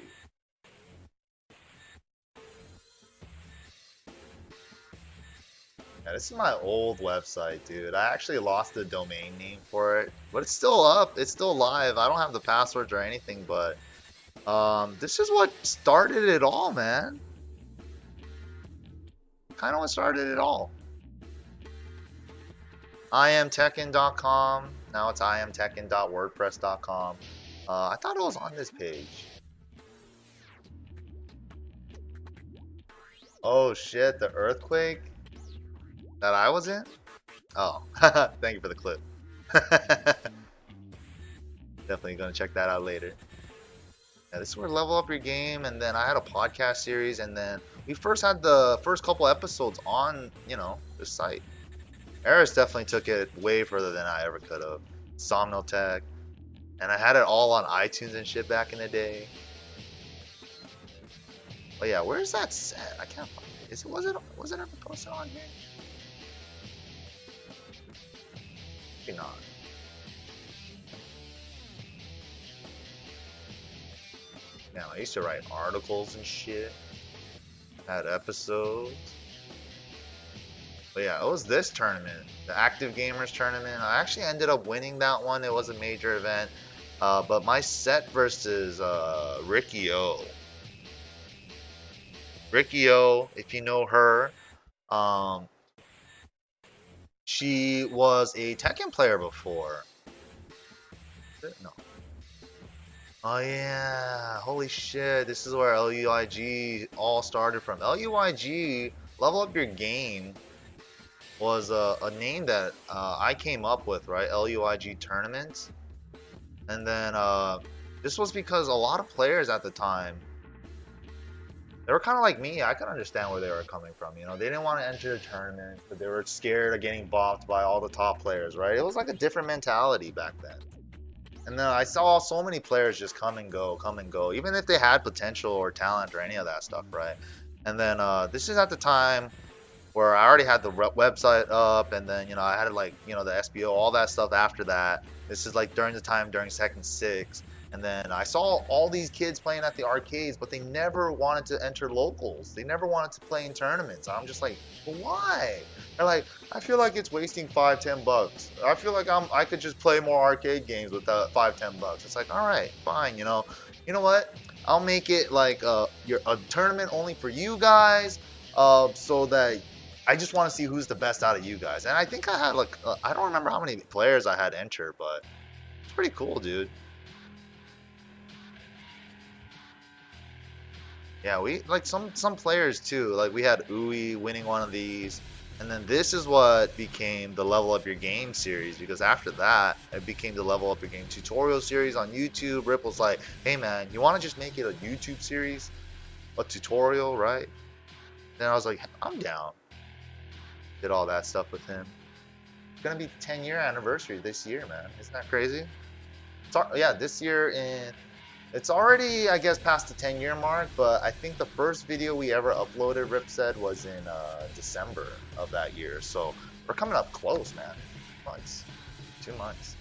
Yeah, this is my old website, dude. I actually lost the domain name for it, but it's still up. It's still live. I don't have the passwords or anything, but this is what started it all, man. Kind of what started it all. imtekken.com. Now it's imtekken.wordpress.com. I thought it was on this page. Oh shit, the earthquake that I was in? Oh, thank you for the clip. Definitely gonna check that out later. Yeah, this is where level up your game, and then I had a podcast series, and then we first had the first couple episodes on, this site. Eris definitely took it way further than I ever could have. Somnotech. And I had it all on iTunes and shit back in the day. But yeah, where's that set? I can't find it. Was it ever posted on here? Maybe not. Now, I used to write articles and shit. Had episodes. But yeah, it was this tournament, the Active Gamers tournament. I actually ended up winning that one. It was a major event. But my set versus Ricky O. Ricky O, if you know her, um, she was a Tekken player before. No. Oh yeah, holy shit, this is where LUIG all started from. LUIG, Level Up Your Game, was a name that I came up with, right? LUIG tournaments. And then this was because a lot of players at the time, they were kind of like me. I could understand where they were coming from. You know, they didn't want to enter the tournament, but they were scared of getting bopped by all the top players, right? It was like a different mentality back then. And then I saw so many players just come and go, even if they had potential or talent or any of that stuff, right? And then this is at the time where I already had the website up, and then I had like the SBO, all that stuff after that. This is like during the time during Second Six, and then I saw all these kids playing at the arcades, but they never wanted to enter locals. They never wanted to play in tournaments. I'm just like, why? They're like, I feel like it's wasting $5-10. I feel like I could just play more arcade games with that $5-10. It's like, all right, fine, you know what? I'll make it like a tournament only for you guys, so that I just want to see who's the best out of you guys. And I think I had like I don't remember how many players I had enter, but it's pretty cool, dude. Yeah, we like some players too. Like we had Ui winning one of these, and then this is what became the Level Up Your Game series. Because after that, it became the Level Up Your Game tutorial series on YouTube. Ripple's like, hey man, you want to just make it a YouTube series, a tutorial, right? Then I was like, I'm down. Did all that stuff with him. It's gonna be 10-year anniversary this year, man. Isn't that crazy? Yeah, this year in it's already, I guess, past the 10-year mark, but I think the first video we ever uploaded, Rip said, was in December of that year. So we're coming up close, man. Months. 2 months.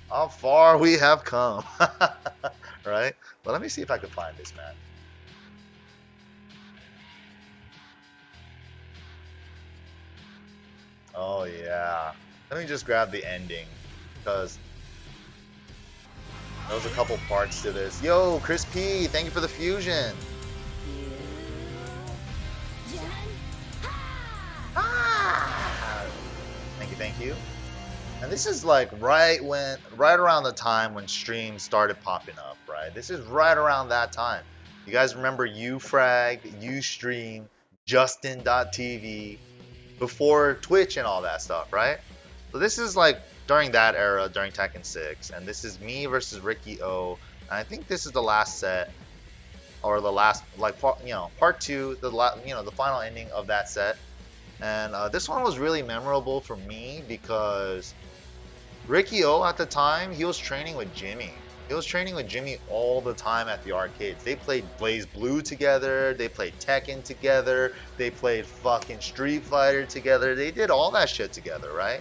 How far we have come. Right? But let me see if I can find this, man. Oh, yeah. Let me just grab the ending, because there was a couple parts to this. Yo, Chris P, thank you for the fusion. Ah! Thank you, thank you. And this is like right around the time when streams started popping up, right? This is right around that time. You guys remember Ufrag, Ustream, Justin.tv, before Twitch and all that stuff, right? So this is like during that era, during Tekken 6, and this is me versus Ricky O. And I think this is the last set, or the last, like, part two, the final ending of that set. And this one was really memorable for me because Ricky O at the time, he was training with Jimmy. He was training with Jimmy all the time at the arcades. They played Blaze Blue together. They played Tekken together. They played fucking Street Fighter together. They did all that shit together, right?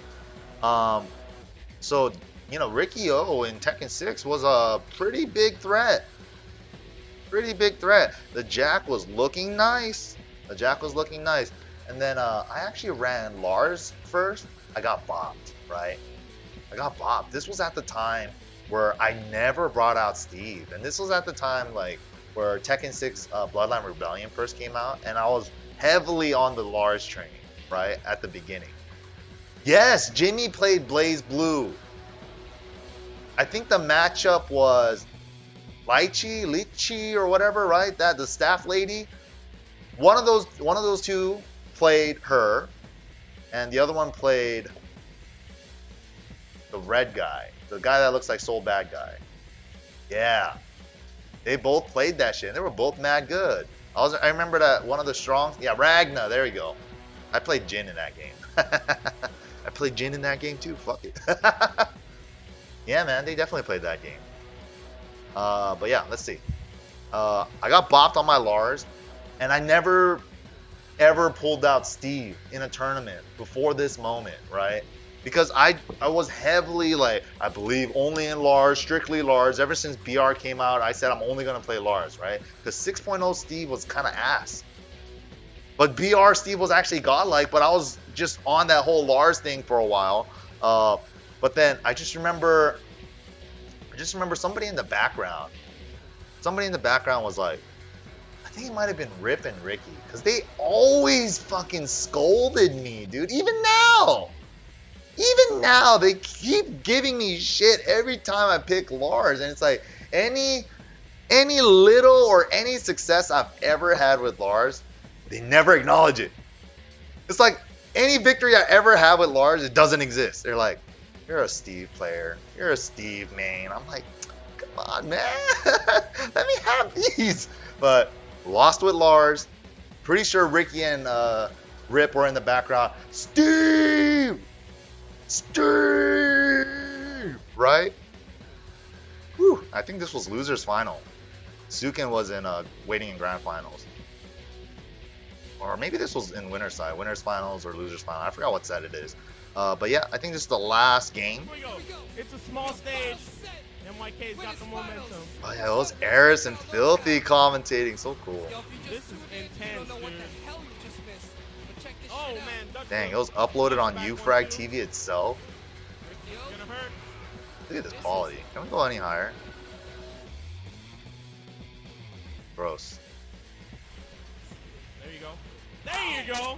So, Ricky O in Tekken 6 was a pretty big threat. Pretty big threat. The Jack was looking nice. The Jack was looking nice. And then I actually ran Lars first. I got bopped, right? I got bopped. This was at the time where I never brought out Steve. And this was at the time like where Tekken 6 Bloodline Rebellion first came out. And I was heavily on the Lars train, right? At the beginning. Yes, Jimmy played Blaze Blue. I think the matchup was Lychee or whatever, right? That the staff lady. One of those two played her, and the other one played the red guy, the guy that looks like Soul Bad Guy. Yeah, they both played that shit. And they were both mad good. I remember that one of the strong. Yeah, Ragna. There you go. I played Jin in that game. I played Jin in that game too. Fuck it. Yeah, man, they definitely played that game. But yeah, let's see. I got bopped on my Lars, and I never ever pulled out Steve in a tournament before this moment, right? Because I was heavily like, I believe only in Lars, strictly Lars. Ever since BR came out, I said I'm only gonna play Lars, right? Because 6.0 Steve was kind of ass. But BR Steve was actually godlike, but I was just on that whole Lars thing for a while. But then I just remember somebody in the background. Somebody in the background was like, I think it might have been Rip and Ricky, because they always fucking scolded me, dude. Even now, they keep giving me shit every time I pick Lars, and it's like any little or any success I've ever had with Lars, they never acknowledge it. It's like any victory I ever had with Lars, it doesn't exist. They're like, you're a Steve player, you're a Steve main. I'm like, come on, man, let me have these. But lost with Lars. Pretty sure Ricky and Rip were in the background. Steve, right? Whew. I think this was losers final. Sukin was in waiting in grand finals, or maybe this was in winners side, winners finals or losers final. I forgot what set it is. But yeah, I think this is the last game. Here we go. It's a small stage. MYK's got the momentum. Oh yeah, those Eris and Filthy commentating, so cool. This is intense, dude. Oh man, dang, it was uploaded on UFrag TV itself. Gonna hurt. Look at this quality. Can we go any higher? Gross. There you go. There you go.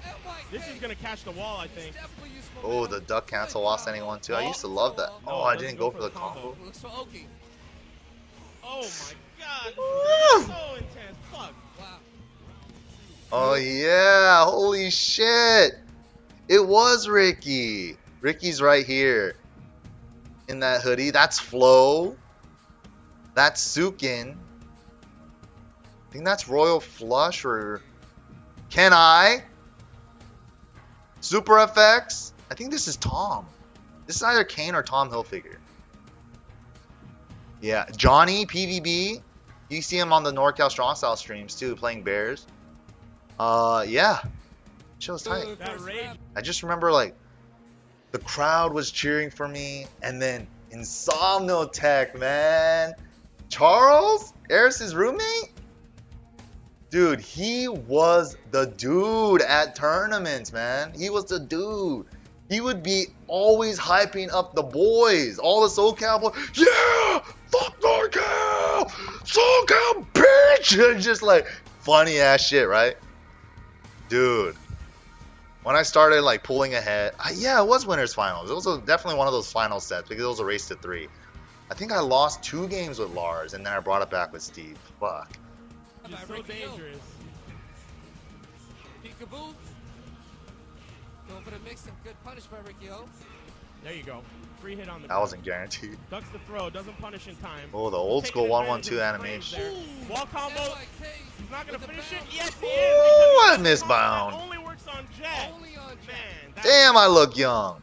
This is gonna catch the wall, I think. Oh, the duck cancel while standing 1-2. I used to love that. Oh, I didn't go for the combo. Oh my god. So intense. Fuck. Oh yeah, holy shit. It was Ricky. Ricky's right here. In that hoodie. That's Flo. That's Sukin. I think that's Royal Flush or Can I? Super FX. I think this is Tom. This is either Kane or Tom Hilfiger. Yeah, Johnny PVB. You see him on the NorCal Strong Style streams too, playing Bears. Yeah. Shit was tight. I just remember like the crowd was cheering for me, and then Insomnotech, man. Charles, Eris's roommate? Dude, he was the dude at tournaments, man. He was the dude. He would be always hyping up the boys. All the SoCal boys. Yeah! Fuck NorCal! SoCal, bitch! And just like funny ass shit, right? Dude. When I started like pulling ahead, yeah, it was winners finals. It was definitely one of those final sets because it was a race to 3. I think I lost 2 games with Lars, and then I brought it back with Steve. Fuck. It's so dangerous. Peekaboo. Going for the mix and good punish by Ricky O. There you go. Free hit on the That wasn't guaranteed. Ducks the throw, doesn't punish in time. Oh, the old school 1-1-2 animation. Wall combo. He's not gonna finish it. Yes, he is. Ooh, I misbound. Only works on Jack. Man, damn, I look young.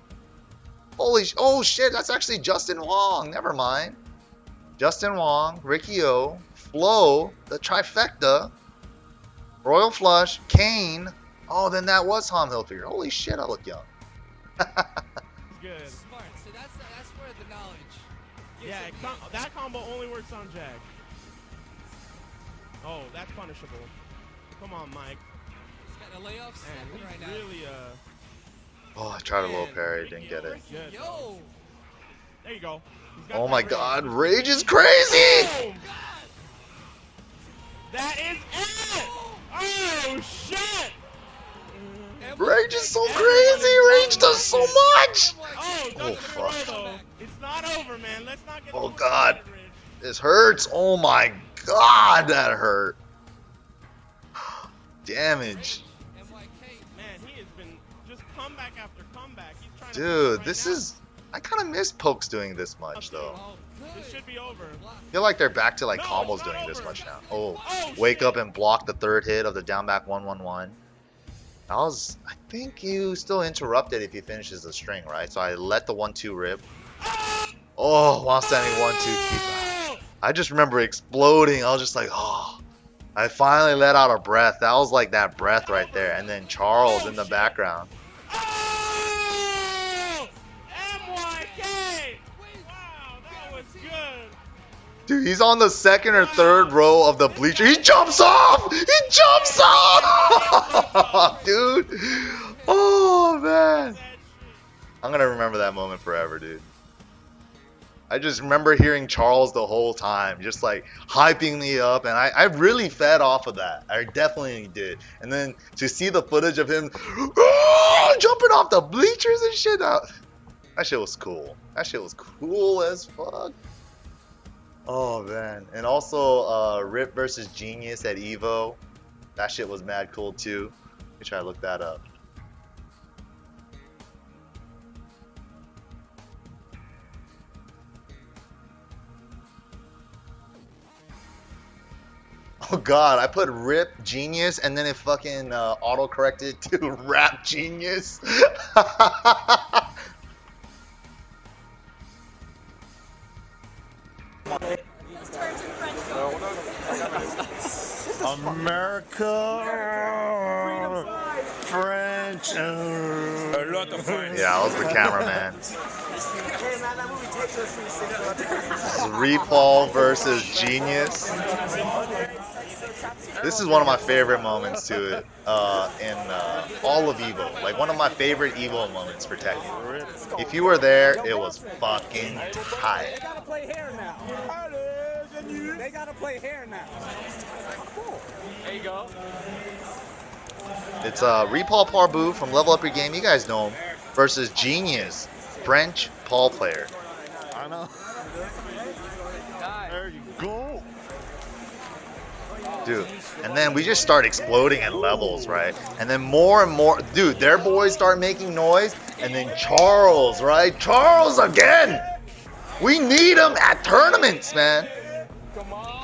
Holy oh shit, that's actually Justin Wong. Never mind. Justin Wong, Ricky O, Flo, the trifecta, Royal Flush, Kane. Oh, then that was Tom Hilfiger. Holy shit, I look young. Good. Smart. So that's where the knowledge. Yeah, that combo only works on Jack. Oh, that's punishable. Come on, Mike. He's got the layoffs Man, he's right now. really Oh, I tried a low parry, didn't get it. good. Yo. There you go. He's got Oh that my rage. god, Rage is crazy! Boom. That is it! Oh shit! Rage is so crazy! Rage does so much! Oh, Oh, fuck. fuck. Though. It's not over, man. Let's not get Oh, overexcited, God. Rich. This hurts. Oh my god, that hurt. Damage. MYK. Man, he has been just comeback after comeback. He's trying to Dude, right this now. is... I kind of miss Pokes doing this much, though. Oh, This good. should be over. I feel like they're back to like No, combos it's not doing this over. much now. Oh, Oh, wake shit. up and block the 3rd hit of the down back 1-1-1. That was... I think you still interrupted if he finishes the string, right? So I let the 1-2 rip. Oh, while standing 1-2 keep. I just remember exploding. I was just like, oh. I finally let out a breath. That was like that breath right there. And then Charles in the background. Oh! MYK! Wow, that was good. Dude, he's on the second or third row of the bleacher. He jumps off! He jumps off! Dude. Oh, man. I'm going to remember that moment forever, dude. I just remember hearing Charles the whole time, just like hyping me up, and I really fed off of that. I definitely did. And then to see the footage of him jumping off the bleachers and shit, that shit was cool. That shit was cool as fuck. Oh man. And also Rip versus Genius at Evo. That shit was mad cool too. Let me try to look that up. Oh god, I put Rip Genius and then it fucking auto corrected to Rap Genius. America, French. A lot of French. Yeah, I was the cameraman. RuPaul versus Genius. This is one of my favorite moments to it in all of Evo. Like one of my favorite Evo moments for Tekken. If you were there, it was fucking tight. They gotta play hair now. They gotta play hair now. Cool. There you go. It's RuPaul Parbu from Level Up Your Game. You guys know him. Versus Genius, French Paul player. I know. There you go. Dude, and then we just start exploding at levels, right? And then more and more, dude, their boys start making noise, and then Charles, right? Charles again! We need him at tournaments, man.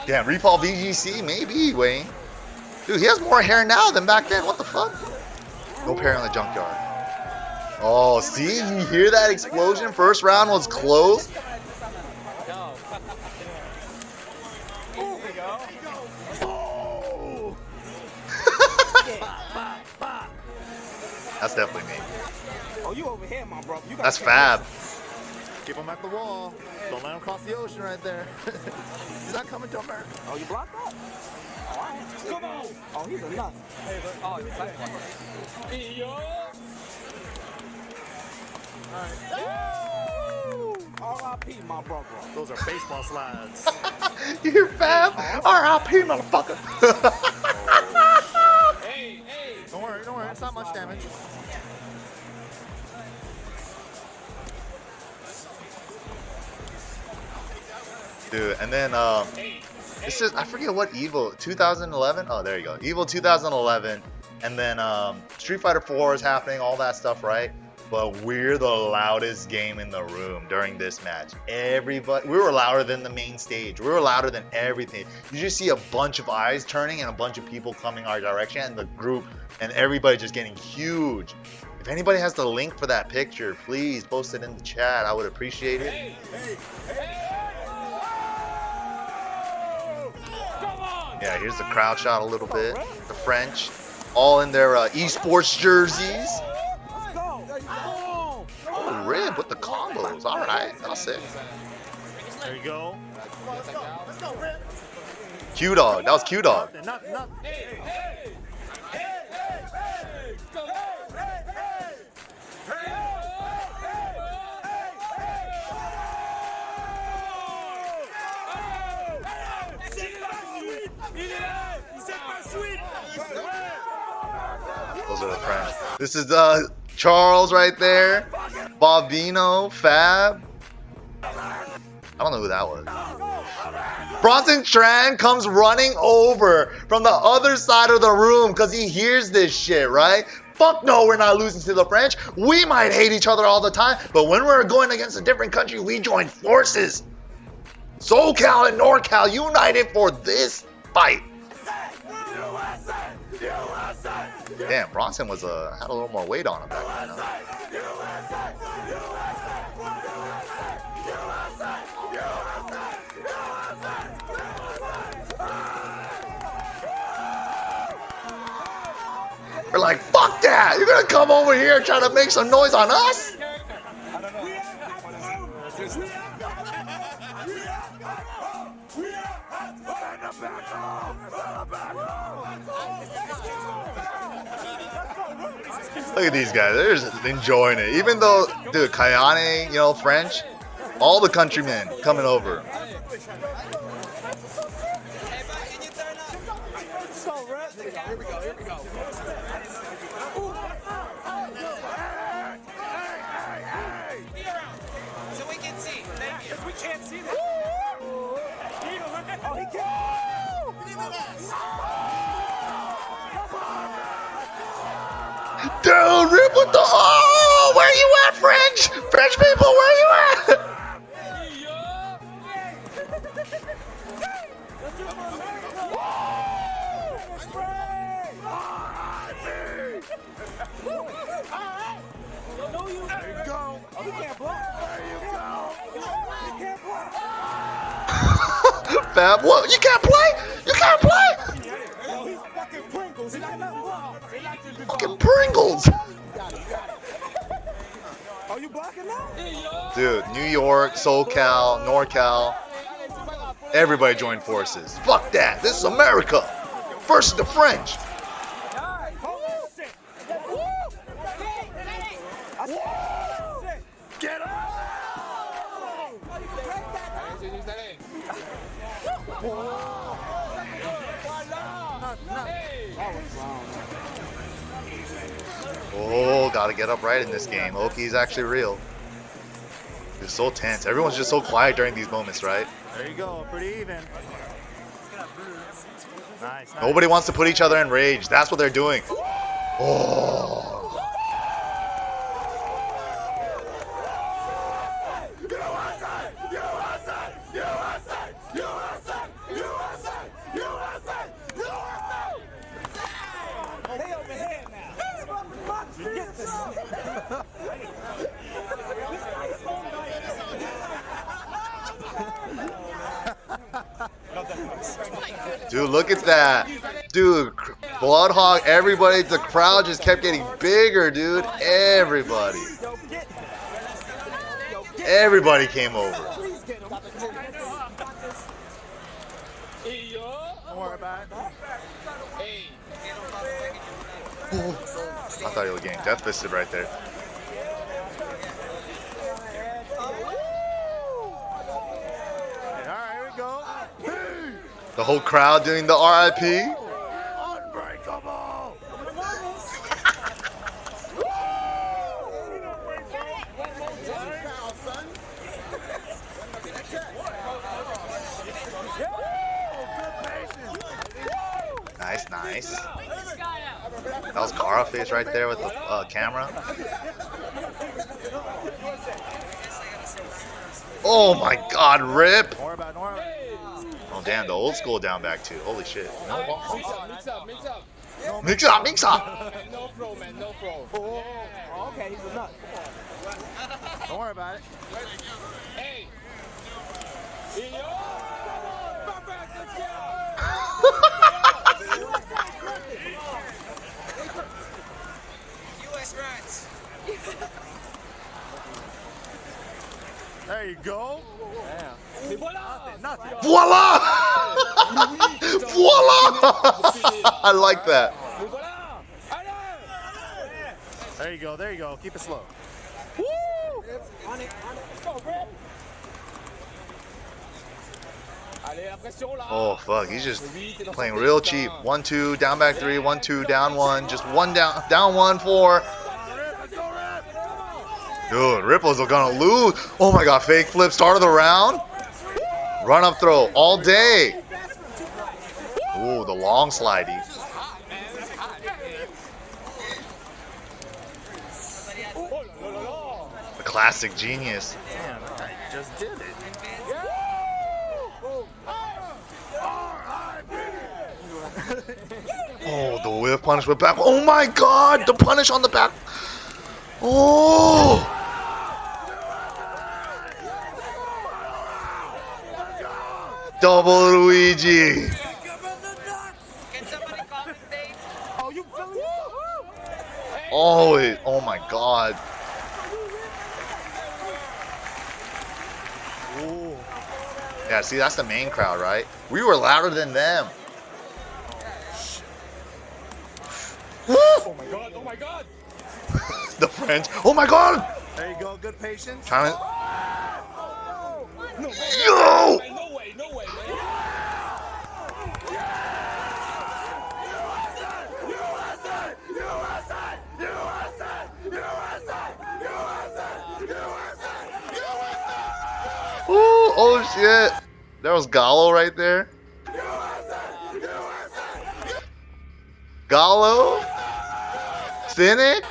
Damn, RuPaul VGC, maybe, Wayne. Dude, he has more hair now than back then. What the fuck? No hair in the junkyard. Oh, see? You hear that explosion? First round was close. That's definitely me. Oh, you over here, my bro. You That's Fab. Keep him at the wall. Don't let him cross the ocean right there. He's not coming to America. Oh, you blocked that? All right. Come on. Oh, he's a nut. Oh, he's R.I.P. my brother. Those are baseball slides. You hear Fab? R.I.P. motherfucker. Hey. Don't worry. It's not much damage. Dude, and then this is, I forget what Evo 2011. Oh, there you go. Evo 2011, and then Street Fighter 4 is happening, all that stuff, right? But we're the loudest game in the room during this match. Everybody, we were louder than the main stage. We were louder than everything. You just see a bunch of eyes turning and a bunch of people coming our direction, and the group and everybody just getting huge. If anybody has the link for that picture, please post it in the chat. I would appreciate it. Yeah, here's the crowd shot a little bit. The French, all in their esports jerseys. Oh, Rib with the combos. All right, that's it. There you go. Q-Dog. That was Q-Dog. Those are the friends. This is Charles right there. Bobino, Fab. I don't know who that was. Bronson Tran comes running over from the other side of the room because he hears this shit, right? Fuck no, we're not losing to the French. We might hate each other all the time, but when we're going against a different country, we join forces. SoCal and NorCal united for this fight. Damn, Bronson was had a little more weight on him back then. We're like, fuck that! You're gonna come over here and try to make some noise on us? Look at these guys. They're just enjoying it. Even though, dude, Kayane, you know, French, all the countrymen coming over. Here we go, here we go. So we can see. Thank you. We can't see that. Oh, he can't. Dude, Rip with the oh, where you at, French? French people, where you at? Fab, what? You can't play? You can't play? He's fucking Pringles. He got nothing wrong. Fucking Pringles. Are you blocking now? Dude, New York, SoCal, NorCal, everybody joined forces. Fuck that. This is America versus the French. Get up! Oh, gotta get up right in this game. Oki's actually real. It's so tense. Everyone's just so quiet during these moments, right? There you go, pretty even. Nice. Nobody wants to put each other in rage. That's what they're doing. Oh. They over here now. Get this. Dude, look at that. Dude, Bloodhawk, everybody, the crowd just kept getting bigger, dude. Everybody. Everybody came over. Don't worry about it. I thought he was getting death fisted right there. Alright, here we go. The whole crowd doing the RIP. Unbreakable! Nice, nice. That was Gara face right there with the camera. Oh my god, Rip! Don't worry about it, don't worry about it. Oh damn, the old school down back too. Holy shit. Mix up. Mix up, mix up! No flow, man, no flow. Oh, okay, he's a nut. Don't worry about it. Hey. US rats. There you go. Nothing. Voila! Voila! I like that. There you go, there you go. Keep it slow. Oh fuck, he's just playing real cheap. 1-2, down back 3, 1-2, down 1, just 1 down 1, 4. Dude, Ripples are gonna lose. Oh my god, fake flip, start of the round. Run up throw all day. Ooh, the long slidey. The classic genius. Damn, I just did it. Oh, the whiff punish with back. Oh my god, the punish on the back. Oh! Double Luigi. Can somebody commentate? Oh, you feeling? Oh, oh my god. Yeah, see, that's the main crowd, right? We were louder than them. Oh my god, oh my god! The French. Oh my god! There you go. Good patience. Trying to. No, Yo! man, no way, no way, man. Ooh, oh shit. There was Gallo right there. Gallo? Cynic?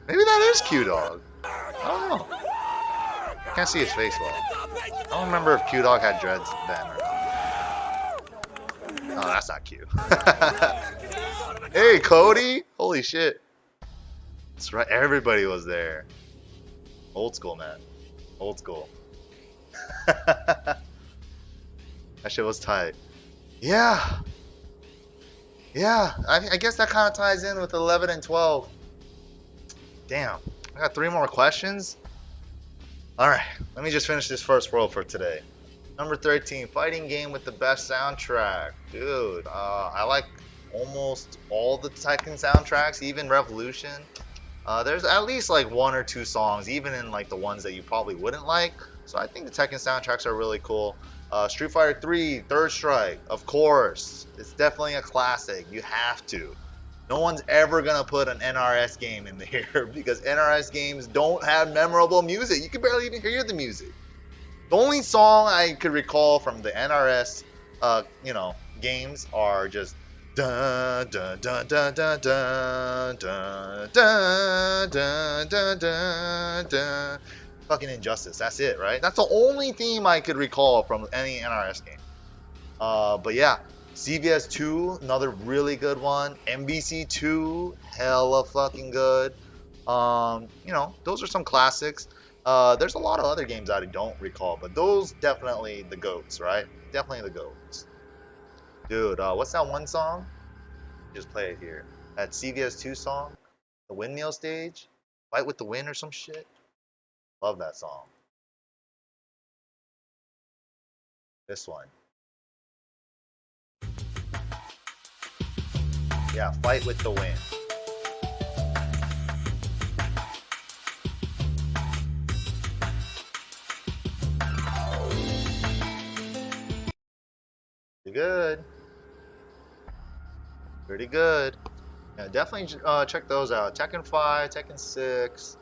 Maybe that is Q Dog. I don't know. Can't see his face well. I don't remember if Q Dog had dreads then or not. Oh, that's not Q. Hey, Cody! Holy shit. That's right, everybody was there. Old school, man. Old school. That shit was tight. Yeah. Yeah, I guess that kind of ties in with 11 and 12. Damn. I got 3 more questions. Alright, let me just finish this first world for today. Number 13, fighting game with the best soundtrack. Dude, I like almost all the Tekken soundtracks, even Revolution. There's at least like 1 or 2 songs, even in like the ones that you probably wouldn't like. So I think the Tekken soundtracks are really cool. Street Fighter 3, Third Strike, of course. It's definitely a classic. You have to. No one's ever gonna put an NRS game in here because NRS games don't have memorable music. You can barely even hear the music. The only song I could recall from the NRS, games are just dun dun dun dun dun dun dun dun dun dun dun dun. Fucking Injustice. That's it, right? That's the only theme I could recall from any NRS game. But yeah, CVS 2, another really good one. MBC 2, hella fucking good. Those are some classics. There's a lot of other games I don't recall, but those definitely the goats, right? Definitely the goats. Dude, what's that one song? Just play it here. That CVS 2 song, the windmill stage, Fight with the Wind or some shit. Love that song. This one. Yeah, Fight with the Wind. Pretty good. Pretty good. Yeah, definitely check those out. Tekken 5, Tekken 6.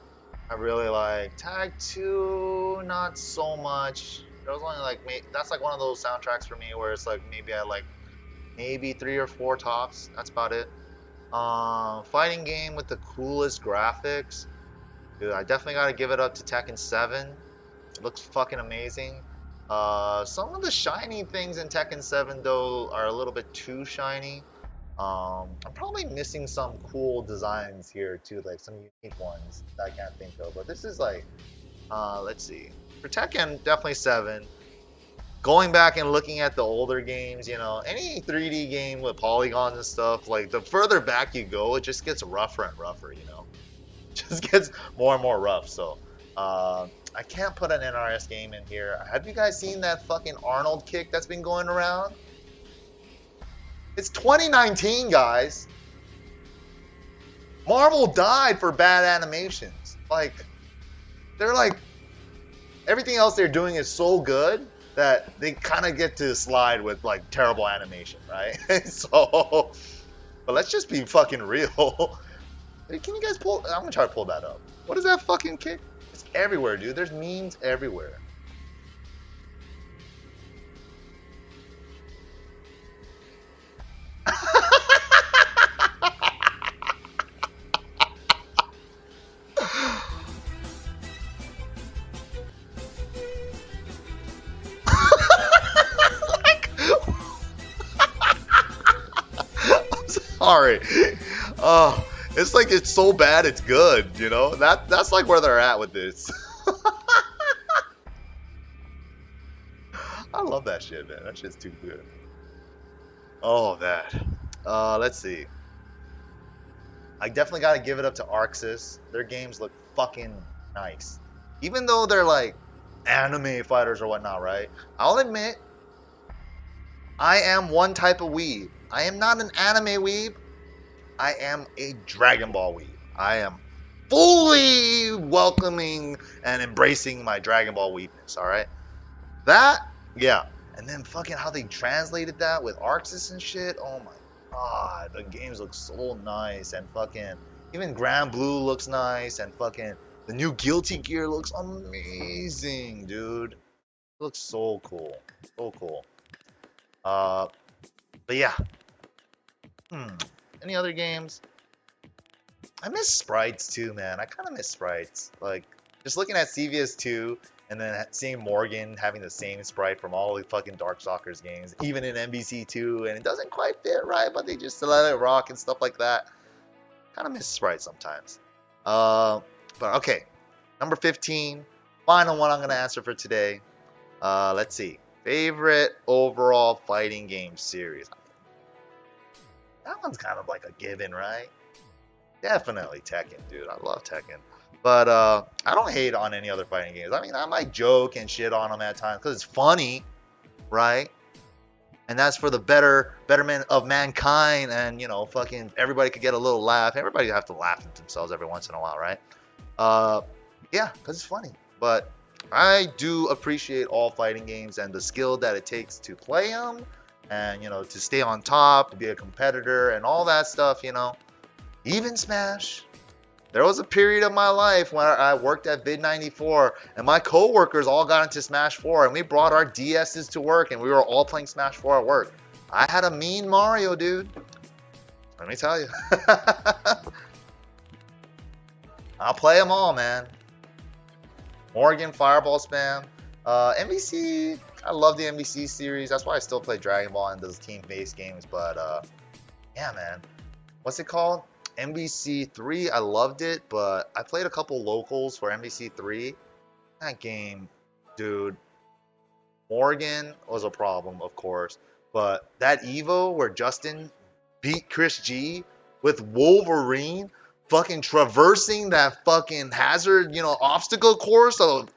I really like. Tag 2, not so much. There was only like that's like one of those soundtracks for me where it's like maybe I like maybe 3 or 4 tops. That's about it. Fighting game with the coolest graphics. Dude, I definitely gotta give it up to Tekken 7. It looks fucking amazing. Some of the shiny things in Tekken 7 though are a little bit too shiny. I'm probably missing some cool designs here too, like some unique ones that I can't think of. But this is like, let's see. For Tekken, definitely 7. Going back and looking at the older games, any 3D game with polygons and stuff, like the further back you go, it just gets rougher and rougher, just gets more and more rough. So, I can't put an NRS game in here. Have you guys seen that fucking Arnold kick that's been going around? It's 2019, guys. Marvel died for bad animations. They're like, everything else they're doing is so good that they kind of get to slide with like terrible animation, right? So, but let's just be fucking real. Can you guys pull? I'm gonna try to pull that up. What is that fucking kick? It's everywhere, dude. There's memes everywhere. Sorry. Oh, it's like it's so bad it's good, That's like where they're at with this. I love that shit, man. That shit's too good. Oh, that. Let's see. I definitely gotta give it up to Arxis. Their games look fucking nice. even though they're like anime fighters or whatnot, right? I'll admit, I am one type of weeb. I am not an anime weeb. I am a Dragon Ball weeb. I am fully welcoming and embracing my Dragon Ball weebness, alright? That, yeah. And then fucking how they translated that with Arxis and shit. Oh my god, the games look so nice. And fucking, even Grand Blue looks nice. And fucking, the new Guilty Gear looks amazing, dude. It looks so cool. So cool. But yeah. Any other games? I miss sprites too, man. I kind of miss sprites. Like, just looking at CVS 2 and then seeing Morgan having the same sprite from all the fucking Darkstalkers games, even in MBC 2, and it doesn't quite fit right, but they just let it rock and stuff like that. Kind of miss sprites sometimes. But okay. Number 15. Final one I'm going to answer for today. Let's see. Favorite overall fighting game series. That one's kind of like a given, right? Definitely Tekken, dude. I love Tekken. But I don't hate on any other fighting games. I mean, I might joke and shit on them at times because it's funny, right? And that's for the betterment of mankind. And, you know, fucking everybody could get a little laugh. Everybody have to laugh at themselves every once in a while, right? Yeah, because it's funny. But I do appreciate all fighting games and the skill that it takes to play them. And, you know, to stay on top, to be a competitor and all that stuff, you know. Even Smash. There was a period of my life where I worked at Vid94 and my coworkers all got into Smash 4 and we brought our DSs to work and we were all playing Smash 4 at work. I had a mean Mario, dude. Let me tell you. I'll play them all, man. Morgan, Fireball Spam. MVC, I love the MVC series. That's why I still play Dragon Ball and those team-based games. But, yeah, man. What's it called? MVC 3, I loved it, but I played a couple locals for MVC 3. That game, dude, Morgan was a problem, of course, but that Evo where Justin beat Chris G with Wolverine fucking traversing that fucking hazard, you know, obstacle course of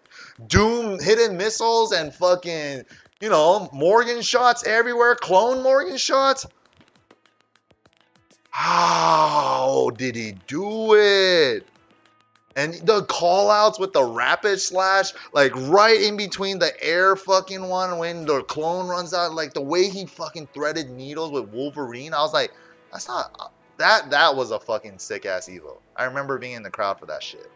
Doom hidden missiles and fucking, you know, Morgan shots everywhere, clone Morgan shots. How did he do it? And the call outs with the rapid slash, like right in between the air fucking one when the clone runs out, like the way he fucking threaded needles with Wolverine, I was like, that's not, that was a fucking sick ass Evo. I remember being in the crowd for that shit.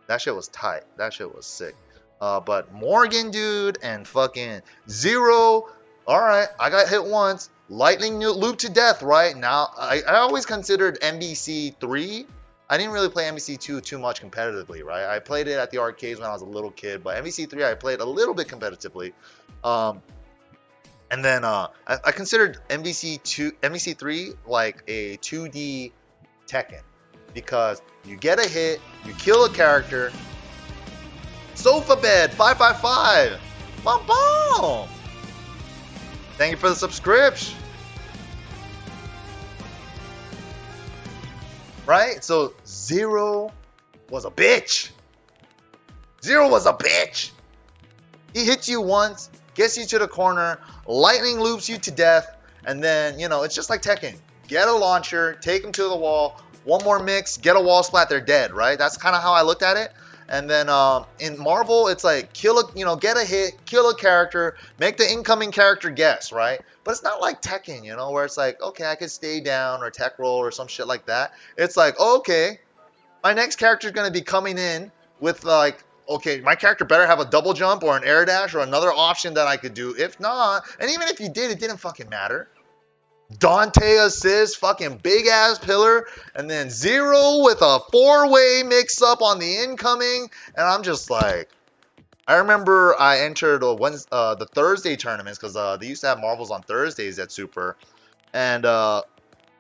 That shit was tight. That shit was sick. But Morgan, dude, and fucking Zero, alright, I got hit once. Lightning loop to death, right? Now, I always considered MBC 3. I didn't really play MBC 2 too much competitively, right? I played it at the arcades when I was a little kid, but MBC 3 I played a little bit competitively. And then I considered MBC 3 like a 2D Tekken. Because you get a hit, you kill a character. Sofa bed, 555. Boom, boom. Thank you for the subscription. Right? So Zero was a bitch. Zero was a bitch. He hits you once, gets you to the corner, lightning loops you to death, and then, you know, it's just like Tekken. Get a launcher, take him to the wall, one more mix, get a wall splat, they're dead, right? That's kind of how I looked at it. And then in Marvel, it's like get a hit, kill a character, make the incoming character guess, right? But it's not like Tekken, you know, where it's like, okay, I could stay down or tech roll or some shit like that. It's like, okay, my next character is going to be coming in with like, okay, my character better have a double jump or an air dash or another option that I could do. If not, and even if you did, it didn't fucking matter. Dante assist, fucking big ass pillar, and then Zero with a 4-way mix up on the incoming, and I'm just like, I remember I entered the Thursday tournaments because they used to have Marvels on Thursdays at Super, and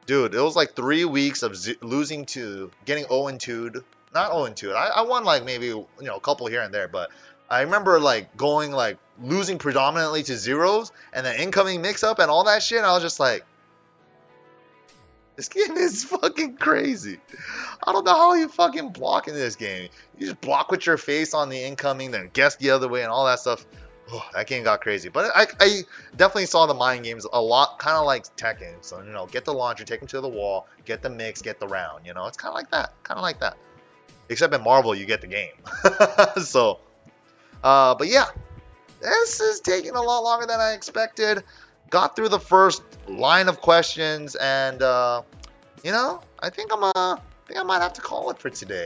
dude, it was like 3 weeks of losing to getting 0-2'd, not 0-2'd. I won like maybe a couple here and there, but I remember like going like losing predominantly to zeros and then incoming mix up and all that shit. I was just like, this game is fucking crazy. I don't know how you fucking block in this game. You just block with your face on the incoming, then guess the other way and all that stuff. Oh, that game got crazy. But I definitely saw the mind games a lot, kind of like Tekken. So, get the launcher, take them to the wall, get the mix, get the round. It's kind of like that. Kind of like that. Except in Marvel, you get the game. So, but yeah. This is taking a lot longer than I expected. Got through the first line of questions, and I think I might have to call it for today.